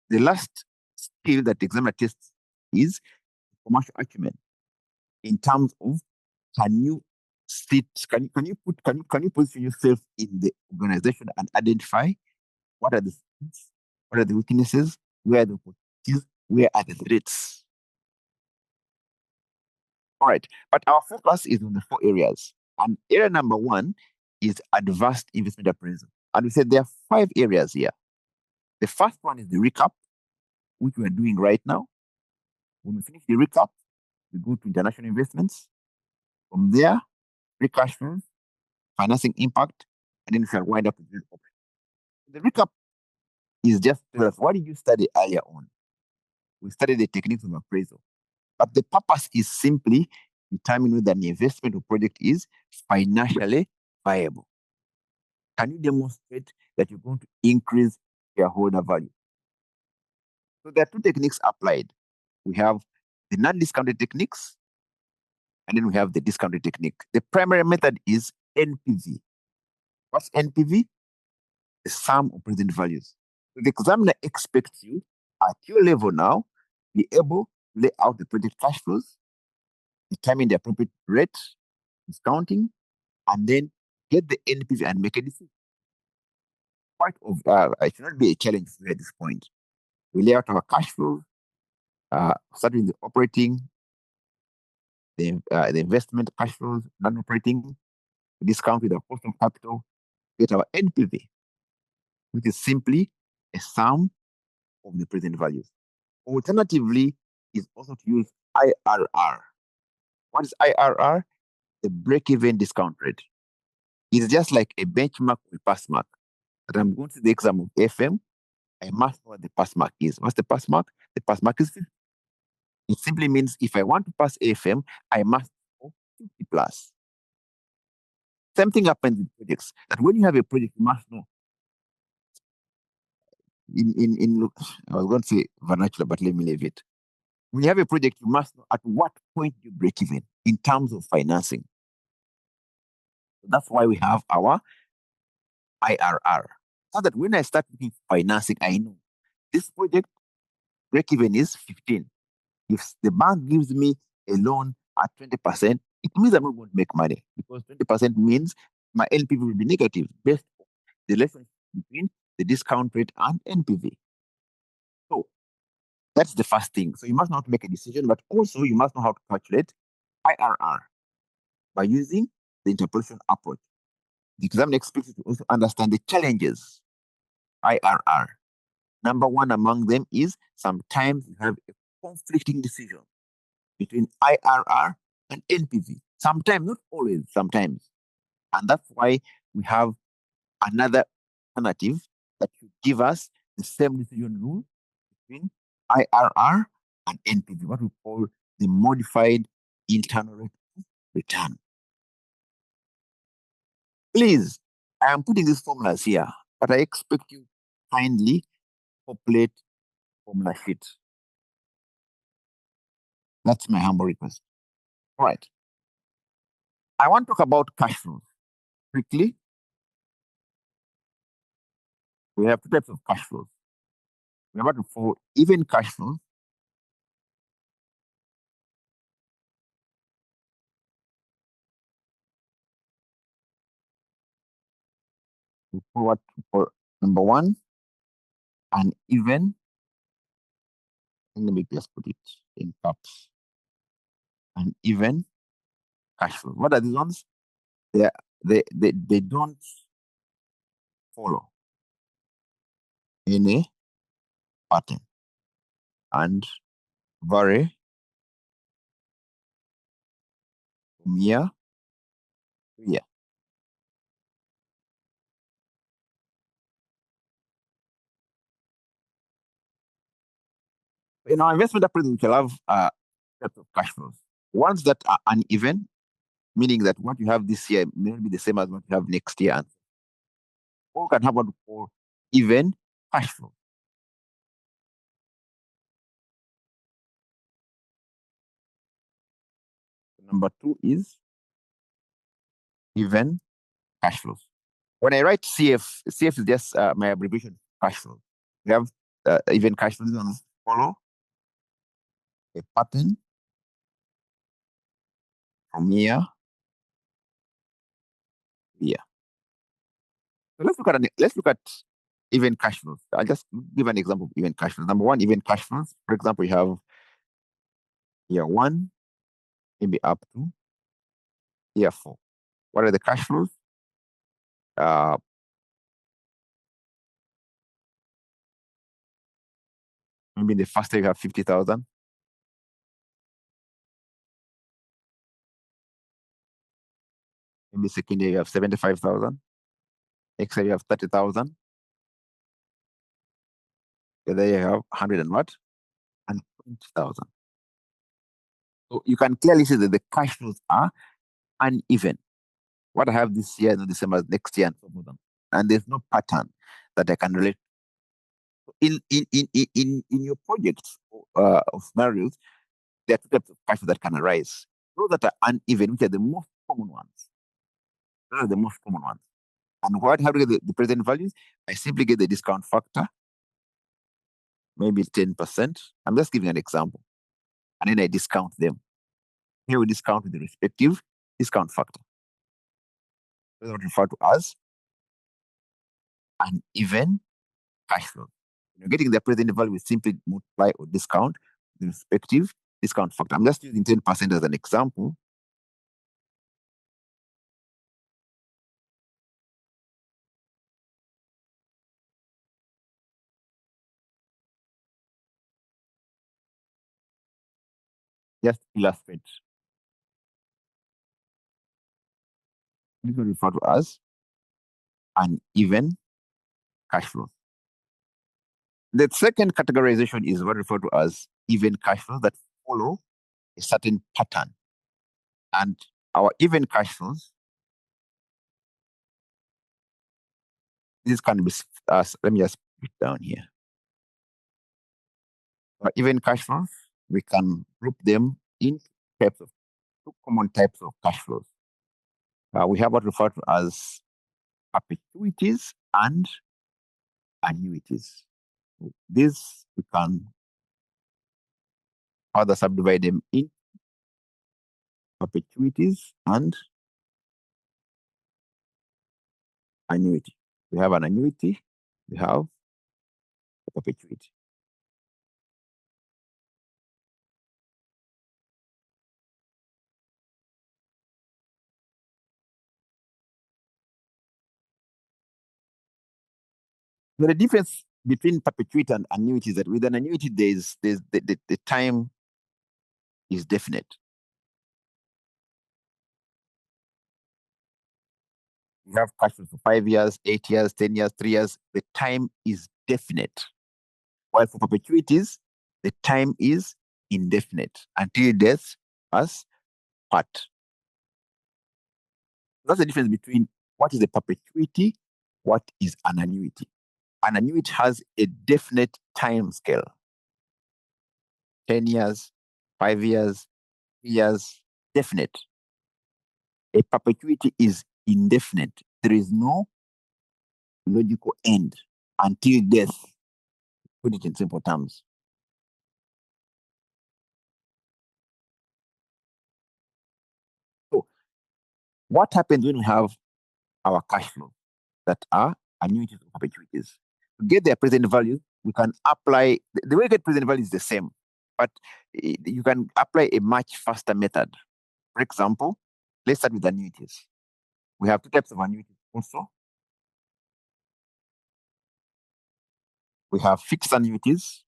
The last skill that the examiner tests is commercial acumen. In terms of, can you position yourself in the organization and identify what are the strengths, what are the weaknesses, where are the opportunities, where are the threats? All right, but our focus is on the 4 areas. And area number 1 is advanced investment appraisal. And we said there are 5 areas here. The first one is the recap, which we are doing right now. When we finish the recap, we go to international investments. From there, free cash flows, financing impact, and then we shall wind up with the option. The recap is just tell us, what did you study earlier on? We studied the techniques of appraisal. But the purpose is simply determine whether an investment or project is financially viable. Can you demonstrate that you're going to increase shareholder value? So there are two techniques applied. We have the non-discounted techniques, and then we have the discounted technique. The primary method is NPV. What's NPV? The sum of present values. So the examiner expects you at your level now be able to lay out the project cash flows, determine the appropriate rate, discounting, and then get the NPV and make a decision. It should not be a challenge at this point. We lay out our cash flows, starting with the operating, the investment cash flows, non-operating, discount with our cost of capital, get our NPV, which is simply a sum of the present values. Alternatively, is also to use IRR. What is IRR? The break-even discount rate. It's just like a benchmark or a pass mark. That I'm going to the exam of AFM, I must know what the pass mark is. What's the pass mark? The pass mark is 50. It simply means if I want to pass AFM, I must score 50 plus. Same thing happens in projects. That when you have a project, you must know. I was going to say vernacular, but let me leave it. When you have a project, you must know at what point you break even in terms of financing. So that's why we have our IRR. So that when I start looking for financing, I know this project break even is 15. If the bank gives me a loan at 20%, it means I'm not going to make money, because 20% means my NPV will be negative based on the relationship between the discount rate and NPV. So that's the first thing. So you must know how to make a decision, but also you must know how to calculate IRR by using the interpolation approach. The examiner expects you to also understand the challenges IRR. Number one among them is sometimes you have a conflicting decision between IRR and NPV. Sometimes, not always, sometimes. And that's why we have another alternative that should give us the same decision rule between IRR and NPV, what we call the modified internal rate of return. Please, I am putting these formulas here, but I expect you kindly populate formula sheet. That's my humble request. All right. I want to talk about cash flows quickly. We have two types of cash flows. We have what for even cash flows. We call what for number one, and even. Let me just put it in caps. And even cash flow. What are these ones? They don't follow any pattern and vary from year to year. In our investment appraisal, we shall have sets of cash flows. Ones that are uneven, meaning that what you have this year may not be the same as what you have next year. Or can have what we call even cash flow. Number two is even cash flows. When I write CF is just my abbreviation cash flow. We have even cash flows on follow a pattern from year to year. So let's look at even cash flows. I'll just give an example of even cash flows. Number one, even cash flows. For example, you have year one, maybe up to year four. What are the cash flows? Maybe in the first year you have 50,000. Maybe second year you have 75,000. Next year you have 30,000. There you have 100 and what? And 20,000. So you can clearly see that the cash flows are uneven. What I have this year and the same as next year and so on. And there's no pattern that I can relate. In your projects of scenarios, there are two types of cash flow that can arise. Those that are uneven, which are the most common ones. Those are the most common ones. And how do you get the present values? I simply get the discount factor, maybe 10%. I'm just giving an example. And then I discount them. Here we discount with the respective discount factor. That's what we refer to as uneven cash flow. When you're getting the present value, we simply multiply or discount the respective discount factor. I'm just using 10% as an example. Just illustrate. This is referred to as uneven cash flow. The second categorization is what referred to as even cash flows that follow a certain pattern. And our even cash flows, this can be, let me just put it down here. Our even cash flows, we can group them in types of two common types of cash flows. We have what referred to as perpetuities and annuities. This we can further subdivide them in perpetuities and annuity. We have an annuity, we have a perpetuity. So the difference between perpetuity and annuity is that with an annuity, the time is definite. You have cash flow for 5 years, 8 years, 10 years, 3 years. The time is definite. While for perpetuities, the time is indefinite until death us part. That's the difference between what is a perpetuity, what is an annuity. An annuity has a definite time scale. 10 years, 5 years, 3 years, definite. A perpetuity is indefinite. There is no logical end until death. Put it in simple terms. So, what happens when we have our cash flow that are annuities or perpetuities? To get their present value, we can apply, the way we get present value is the same, but you can apply a much faster method. For example, let's start with annuities. We have two types of annuities also. We have fixed annuities.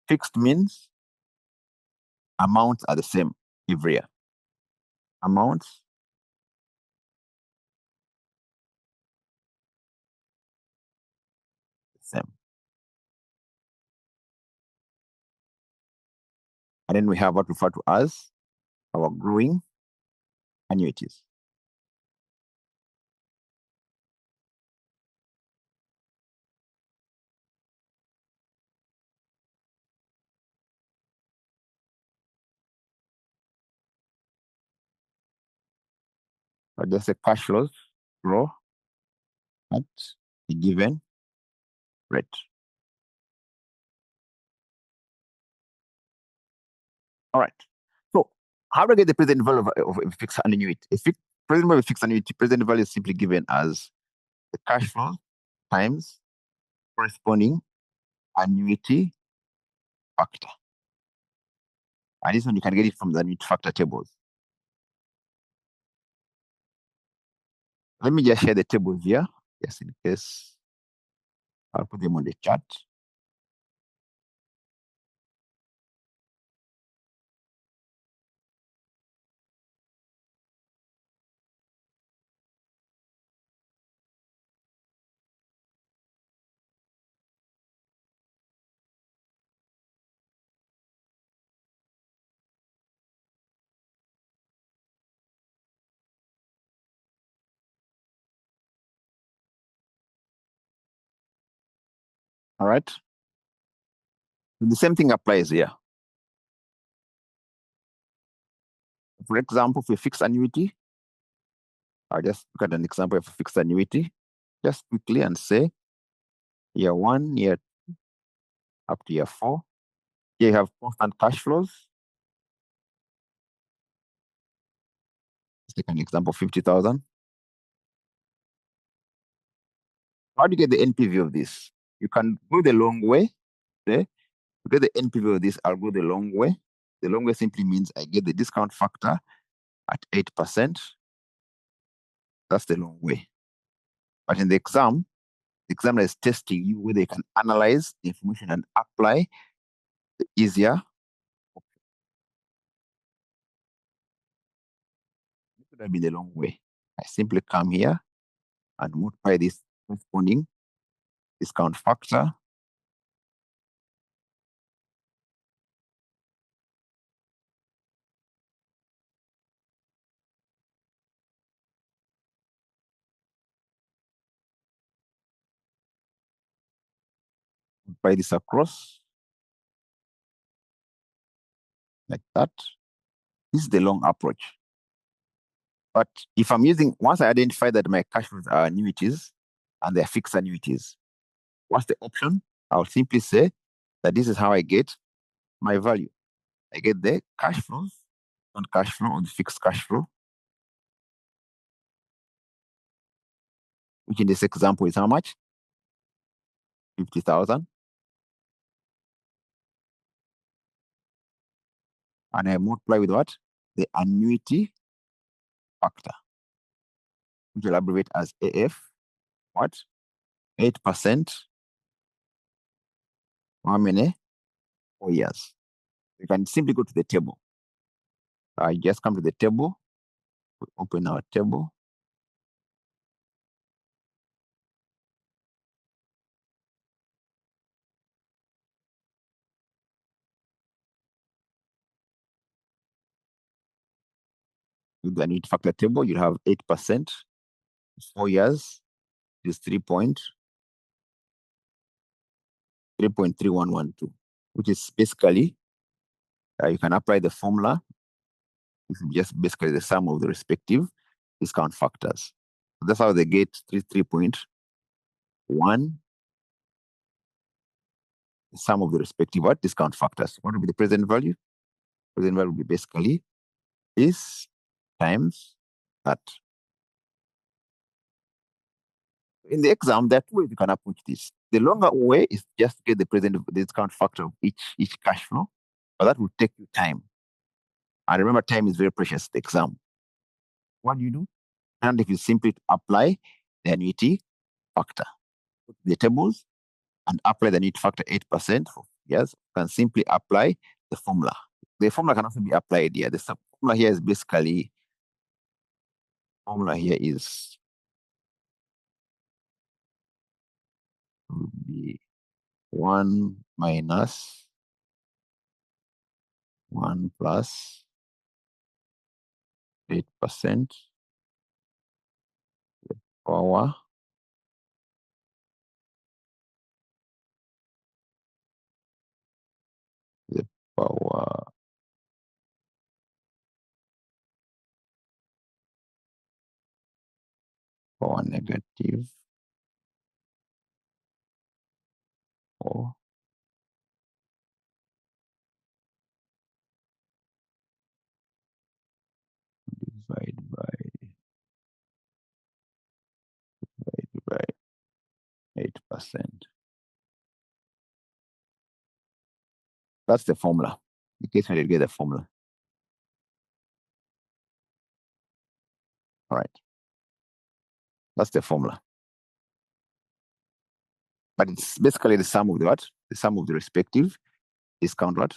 Fixed means amounts are the same every year. Amounts the same. And then we have what we refer to as our growing annuities. So just the cash flows grow at a given rate. All right. So how do I get the present value of a fixed annuity? Present value of a fixed annuity, present value is simply given as the cash flow times corresponding annuity factor. And this one you can get it from the annuity factor tables. Let me just share the tables here, just in case. I'll put them on the chart. All right. The same thing applies here. For example, for a fixed annuity, I'll just look at an example of a fixed annuity, just quickly and say year 1, year 2, up to year 4. Here you have constant cash flows. Let's take an example, 50,000. How do you get the NPV of this? You can go the long way. Okay? To get the NPV of this, I'll go the long way. The long way simply means I get the discount factor at 8%. That's the long way. But in the examiner is testing you whether you can analyze the information and apply the easier. This would have been the long way. I simply come here and multiply this corresponding discount factor multiply this across like that. This is the long approach. But if I'm using, once I identify that my cash flows are annuities and they're fixed annuities, what's the option? I'll simply say that this is how I get my value. I get the cash flows, on cash flow, or the fixed cash flow, which in this example is how much? 50,000. And I multiply with what? The annuity factor, which will abbreviate as AF, what? 8%, how many? 4 years. You can simply go to the table. I just come to the table, we open our table. With the annuity factor table, you have 8%, 4 years is 3.3112, which is basically, you can apply the formula. It's just basically the sum of the respective discount factors. So that's how they get 3.1, the sum of the respective what? Discount factors. What will be the present value? Present value will be basically this times that. In the exam, there are 2 ways you can approach this. The longer way is just to get the present discount factor of each cash flow, but that will take you time. And remember, time is very precious, the exam. What do? And if you simply apply the annuity factor, put the tables and apply the annuity factor 8% for years, you can simply apply the formula. The formula can also be applied here. The formula here is basically, formula here is will be 1 minus 1 plus 8% power the power negative 4 divided by 8%. That's the formula. In case we did get the formula. All right. That's the formula. But it's basically the sum of the what? The sum of the respective discount what?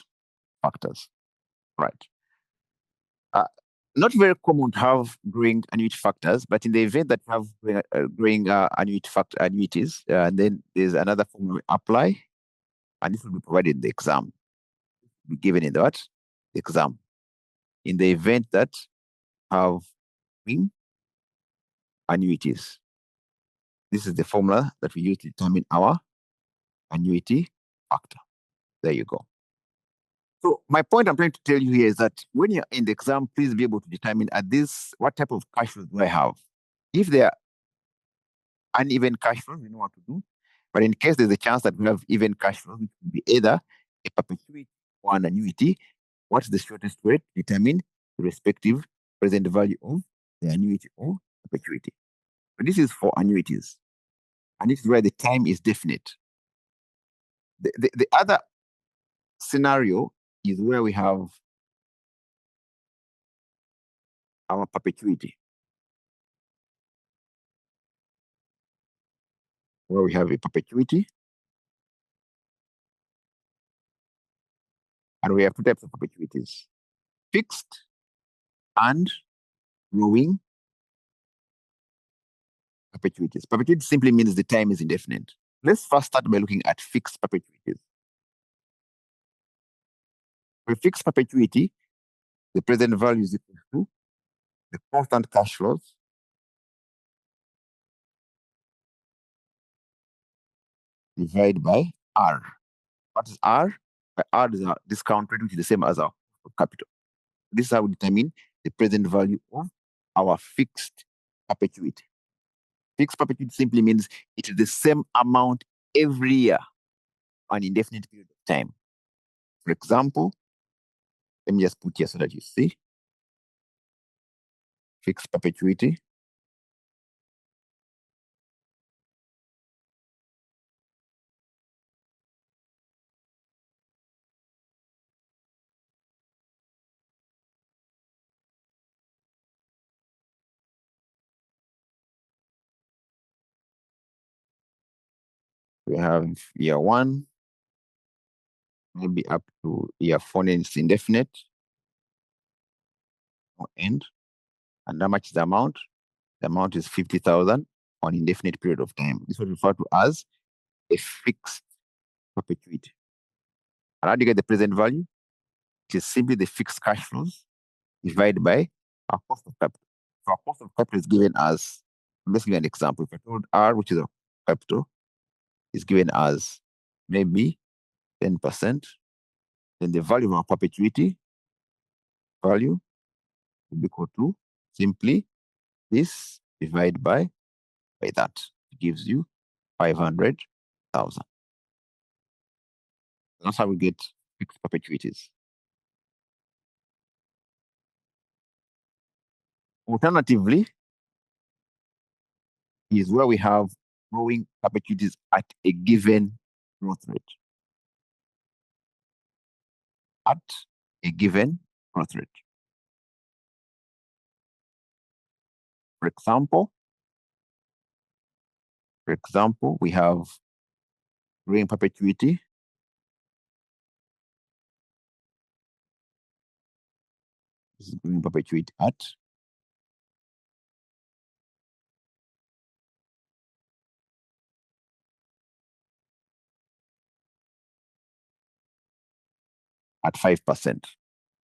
Factors. Right. Not very common to have growing annuity factors, but in the event that you have growing annuities, then there's another formula we apply, and this will be provided in the exam. Be given in the what? The exam. In the event that have growing annuities, this is the formula that we use to determine our annuity factor. There you go. So my point I'm trying to tell you here is that when you're in the exam, please be able to determine what type of cash flows do I have. If they are uneven cash flows, we know what to do. But in case there's a chance that we have even cash flows, which could be either a perpetuity or an annuity, what's the shortest way to determine the respective present value of the annuity or perpetuity? But this is for annuities. And this is where the time is definite. The other scenario is where we have our perpetuity, where we have a perpetuity, and we have two types of perpetuities: fixed and rolling perpetuities. Perpetuity simply means the time is indefinite. Let's first start by looking at fixed perpetuities. For fixed perpetuity, the present value is equal to the constant cash flows divided by R. What is R? R is our discount rate, which is the same as our capital. This is how we determine the present value of our fixed perpetuity. Fixed perpetuity simply means it is the same amount every year on an indefinite period of time. For example, let me just put here so that you see. Fixed perpetuity. We have year 1, maybe up to year 4, and it's indefinite, no end. And how much is the amount? The amount is 50,000 on indefinite period of time. This is referred to as a fixed perpetuity. And how do you get the present value? It is simply the fixed cash flows divided by our cost of capital. So our cost of capital is given as, let's give you an example. If I told R, which is our capital, is given as maybe 10%, then the value of our perpetuity value will be equal to simply this divided by that. It gives you 500,000. That's how we get fixed perpetuities. Alternatively, is where we have growing perpetuities at a given growth rate. At a given growth rate. For example, we have growing perpetuity. This is growing perpetuity at 5%.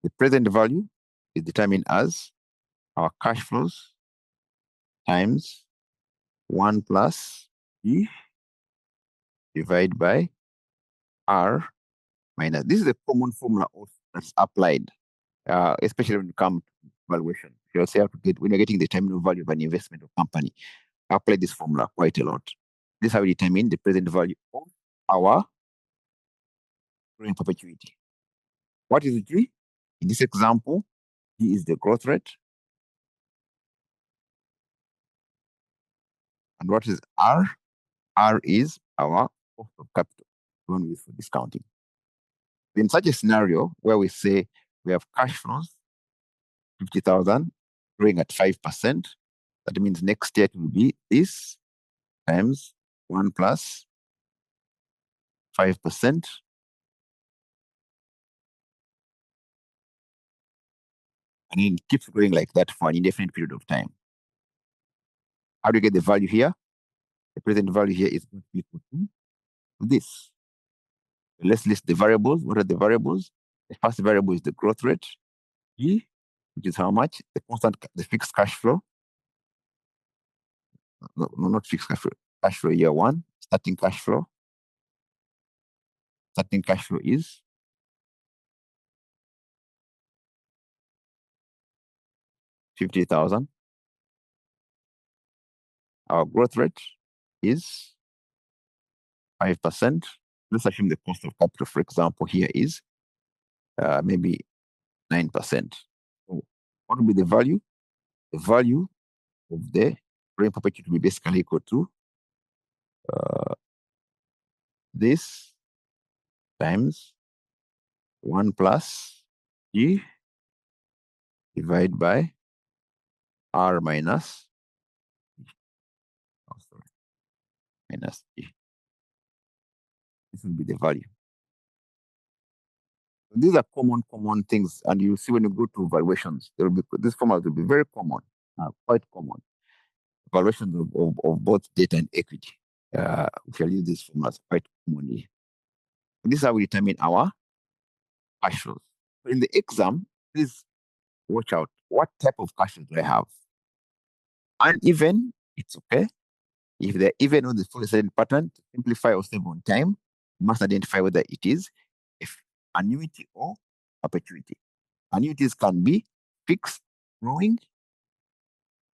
The present value is determined as our cash flows times 1 plus E divided by R minus. This is a common formula that's applied, especially when it comes to valuation. You also have to get, when you're getting the terminal value of an investment or company, apply this formula quite a lot. This is how we determine the present value of our growing perpetuity. What is G? In this example, G is the growth rate. And what is R? R is our cost of capital, when we use for discounting. In such a scenario where we say we have cash flows, 50,000, growing at 5%, that means next year it will be this times 1 plus 5%. And it keeps going like that for an indefinite period of time. How do you get the value here? The present value here is going to be equal to this. So let's list the variables. What are the variables? The first variable is the growth rate, G, which is how much? The fixed cash flow. No, not fixed cash flow. Cash flow year 1, starting cash flow. starting cash flow is 50,000. Our growth rate is 5%. Let's assume the cost of capital, for example, here is maybe 9%. So what will be the value? The value of the growing perpetuity will be basically equal to this times 1 plus G divided by R minus minus G. This will be the value. So these are common things, and you see when you go to valuations, there will be this format will be very common, quite common. Valuations of both debt and equity. We shall use this format quite commonly. This is how we determine our cash flows. So in the exam, please watch out. What type of cash flows do I have? Uneven, it's okay. If they're even on the full certain pattern, to simplify or save on time, you must identify whether it is if annuity or perpetuity. Annuities can be fixed, growing,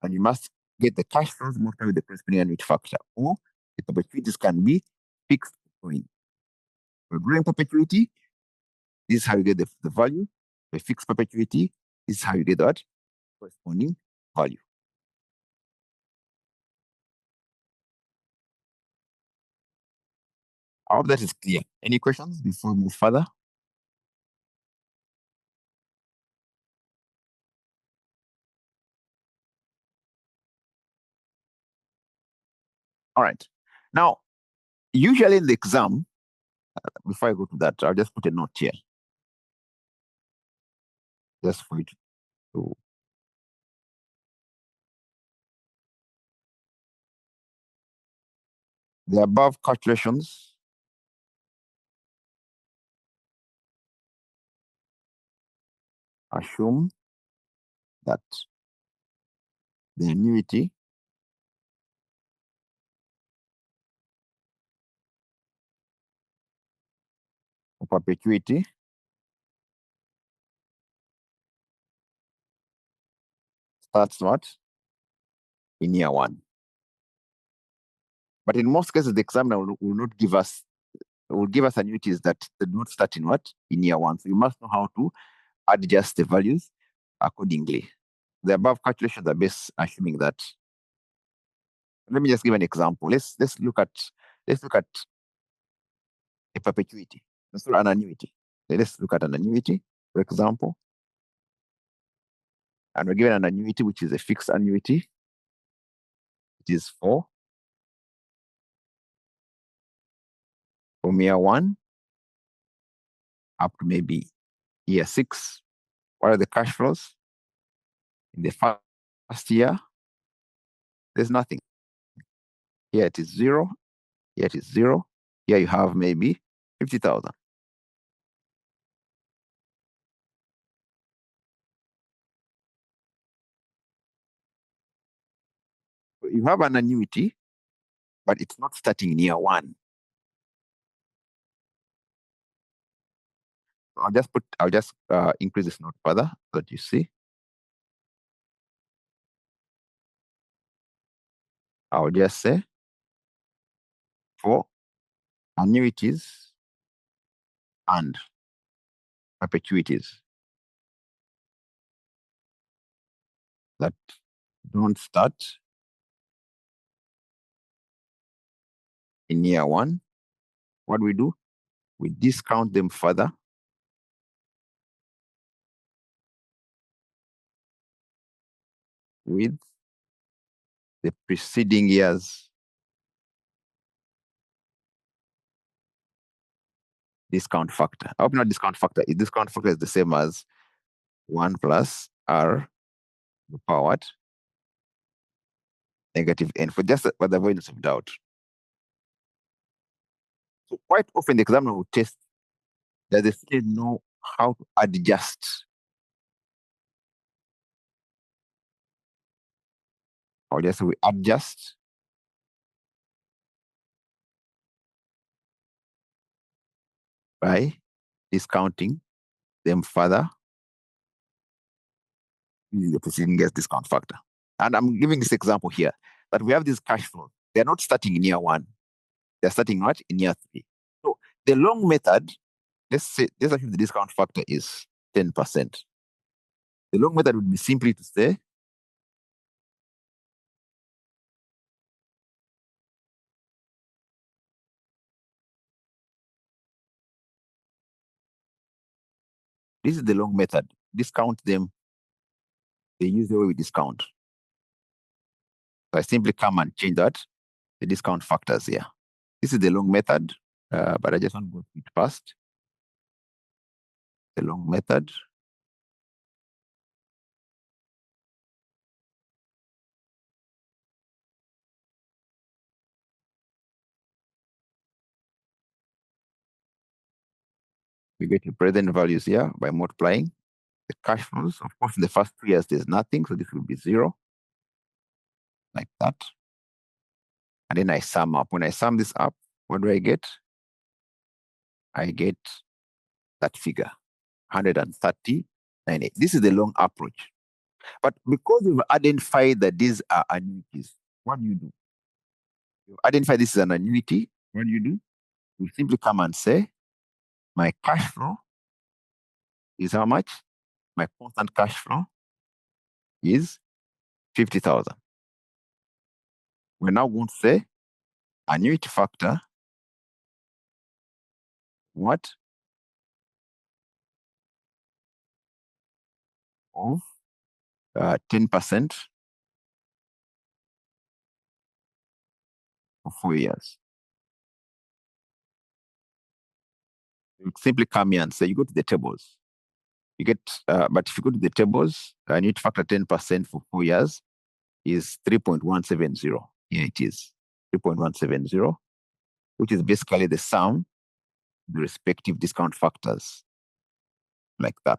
and you must get the cash flows multiplied with the corresponding annuity factor. Or the perpetuities can be fixed, growing. For growing perpetuity, this is how you get the value. For fixed perpetuity, this is how you get that corresponding value. I hope that is clear. Any questions before we move further? All right. Now, usually in the exam, before I go to that, I'll just put a note here. Just for it to. The above calculations assume that the annuity or perpetuity starts what? In year one. But in most cases, the examiner will not give us, will give us annuities that do not start in what? In year one. So you must know how to adjust the values accordingly. The above calculations are based assuming that. Let me just give an example. Let's look at a perpetuity. Let's look at an annuity. Let's look at an annuity, for example. And we're given an annuity which is a fixed annuity. It is from year one up to maybe year 6. What are the cash flows? In the first year, there's nothing. Here it is 0. Here it is 0. Here you have maybe 50,000. So you have an annuity, but it's not starting in year 1. So I'll just increase this note further so that you see. I'll just say for annuities and perpetuities that don't start in year 1, what do? We discount them further with the preceding year's discount factor. I hope not discount factor. Discount factor is the same as 1 plus R to the power what? Negative n, for just for the avoidance of doubt. So quite often the examiner will test that they still know how to adjust. Or just we adjust by discounting them further using the preceding year's discount factor. And I'm giving this example here that we have these cash flows. They're not starting in year 1. They're starting what? In year 3. So the long method, let's assume the discount factor is 10%. The long method would be simply to say this is the long method. Discount them. They use the way we discount. So I simply come and change that, the discount factors here. This is the long method, but I just want to go through it fast. The long method. We get the present values here by multiplying the cash flows. Of course, in the first 2 years, there's nothing, so this will be 0, like that. And then I sum up. When I sum this up, what do I get? I get that figure, 130.98. This is the long approach. But because we've identified that these are annuities, what do? You identify this as an annuity, what do? You simply come and say, my cash flow is how much? My constant cash flow is 50,000. We're now going to say annuity factor, what? Of 10% for 4 years. You simply come here and say, you go to the tables. You get, but if you go to the tables, annuity factor 10% for 4 years is 3.170. Here it is, 3.170, which is basically the sum of the respective discount factors, like that.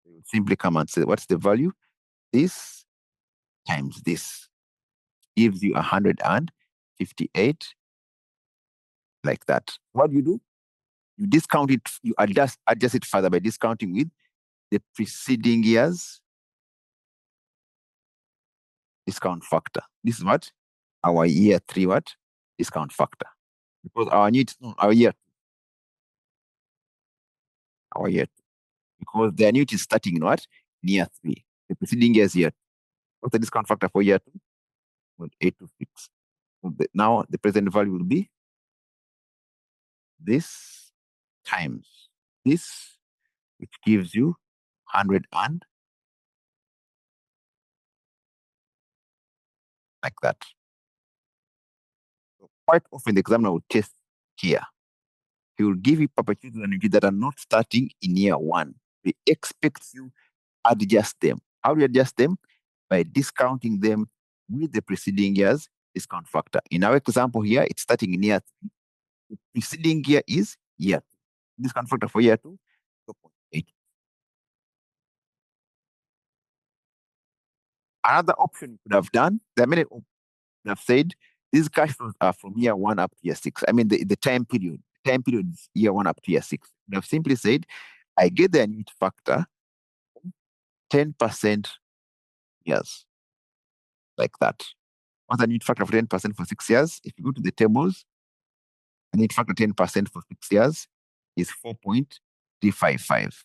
You simply come and say, what's the value? This times this gives you 158, like that. What do? You discount it, you adjust it further by discounting with the preceding year's discount factor. This is what? Our year 3 what? Discount factor. Because our year 2. Because the annuity is starting in what? In year 3. The preceding year's year 2. What's the discount factor for year 2? Well, 826. So now the present value will be this times this, which gives you 100 and like that. So quite often the examiner will test here. He will give you perpetuities and annuities that are not starting in year 1. He expects you adjust them. How do you adjust them? By discounting them with the preceding year's discount factor. In our example here, it's starting in year 3. The preceding year is year 2. Discount factor for year 2, 0.8. Another option you could have done, there are many options. Have said these cash flows are from year 1 up to year 6. I mean, the time period. Time period is year 1 up to year 6. You have simply said, I get the annuity factor 10% years, like that. What's the annuity factor for 10% for 6 years? If you go to the tables, annuity factor 10% for 6 years is 4.355,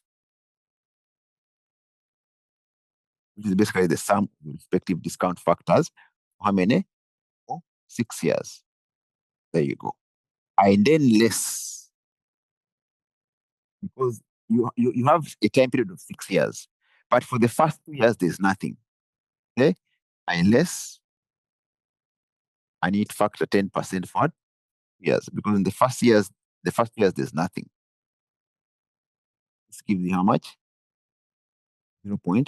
which is basically the sum of the respective discount factors. How many? For 6 years. There you go. And then less, because you have a time period of 6 years, but for the first 2 years there's nothing. Okay, unless I need factor 10% for years, because in the first years there's nothing. This gives you how much? 0. So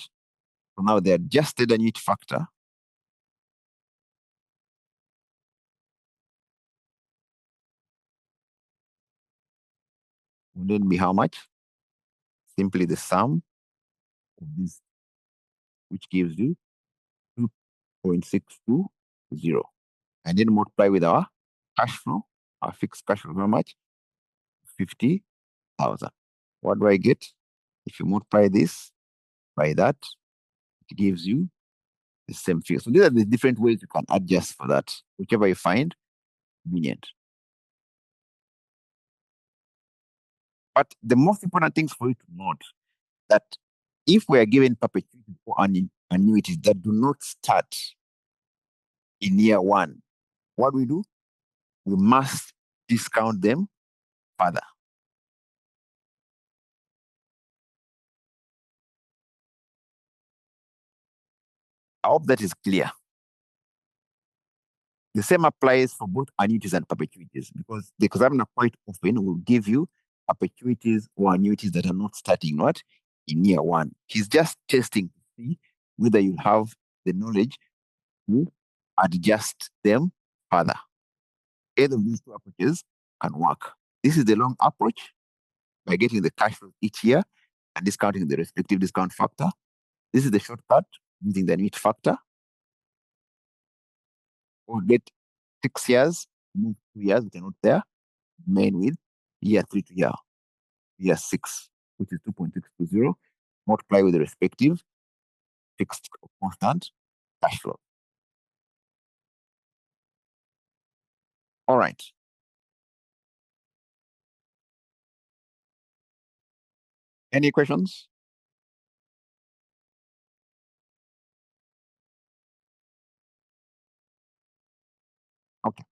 now the adjusted annuity factor will then be how much? Simply the sum of this, which gives you 2.620, and then multiply with our cash flow, our fixed cash flow, how much? 50,000. What do I get? If you multiply this by that, it gives you the same figure. So these are the different ways you can adjust for that, whichever you find convenient. But the most important things for you to note that if we are given perpetuity or annuities that do not start in year one, what we do? We must discount them further. I hope that is clear. The same applies for both annuities and perpetuities, because the examiner quite often will give you perpetuities or annuities that are not starting in year one. He's just testing to see whether you have the knowledge to adjust them further. Either of these two approaches can work. This is the long approach by getting the cash flow each year and discounting the respective discount factor. This is the shortcut using the annuity factor. We'll get 6 years, move 2 years, which are not there, remain with year 3 to year 6, which is 2.620, multiply with the respective fixed constant cash flow. All right. Any questions? Okay.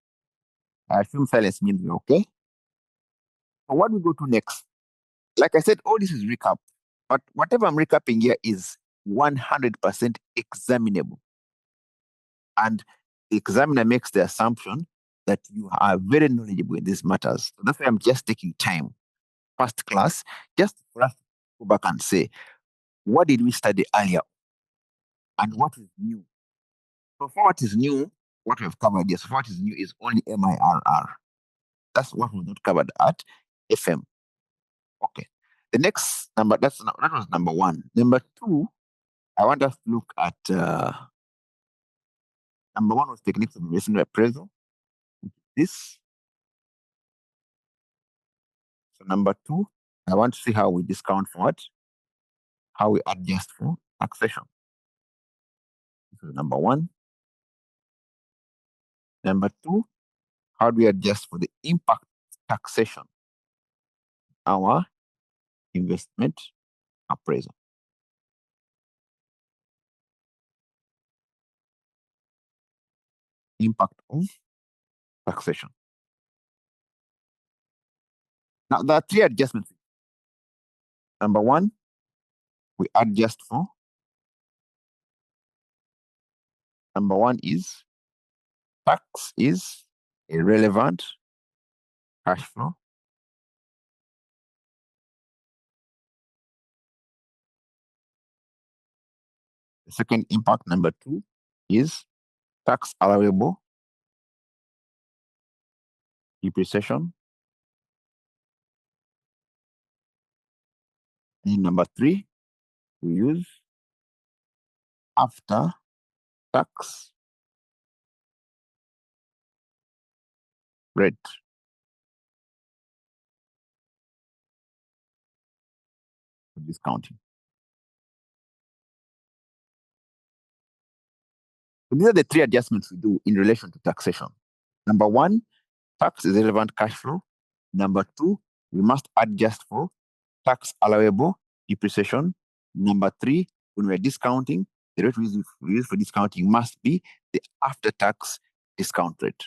I assume silence means we're okay. So what do we go to next? Like I said, all this is recap, but whatever I'm recapping here is 100% examinable. And the examiner makes the assumption that you are very knowledgeable in these matters. So that's why I'm just taking time, first class, just for us to go back and say, what did we study earlier? And what is new? So for what is new, what we've covered here, so for what is new is only MIRR. That's what was not covered at FM. Okay. The next number, that was number 1. Number 2, I want us to look at number 1 was techniques of investment appraisal. This. So number 2, I want to see how we discount for what? How we adjust for taxation. This is number 1. Number 2, how do we adjust for the impact of taxation? Our investment appraisal. Impact of taxation. Now, there are 3 adjustments. Number 1, we adjust for. Number 1 is tax is irrelevant cash flow. The second impact, number 2, is tax allowable depreciation. And number 3, we use after tax rate. For discounting. So these are the 3 adjustments we do in relation to taxation. Number 1, tax is relevant cash flow. Number 2, we must adjust for tax allowable depreciation. Number 3, when we're discounting, the rate we use for discounting must be the after-tax discount rate.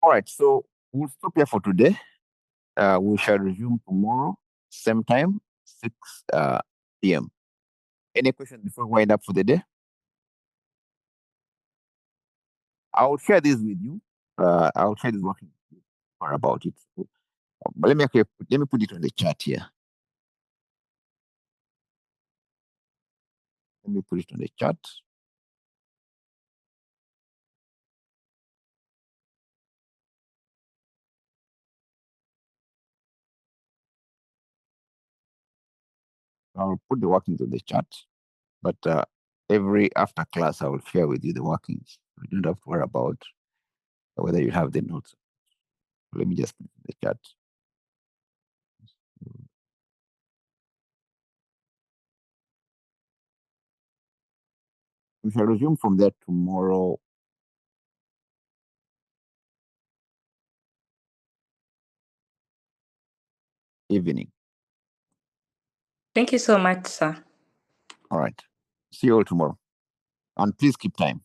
All right, so we'll stop here for today. We shall resume tomorrow, same time, 6 p.m. Any questions before we wind up for the day? I'll share this with you. I'll share this working more about it. But let me put it on the chat here. Let me put it on the chat. I'll put the workings on the chat, but every after class I will share with you the workings. You don't have to worry about whether you have the notes. Let me just put it in the chat. We shall resume from there tomorrow evening. Thank you so much, sir. All right. See you all tomorrow. And please keep time.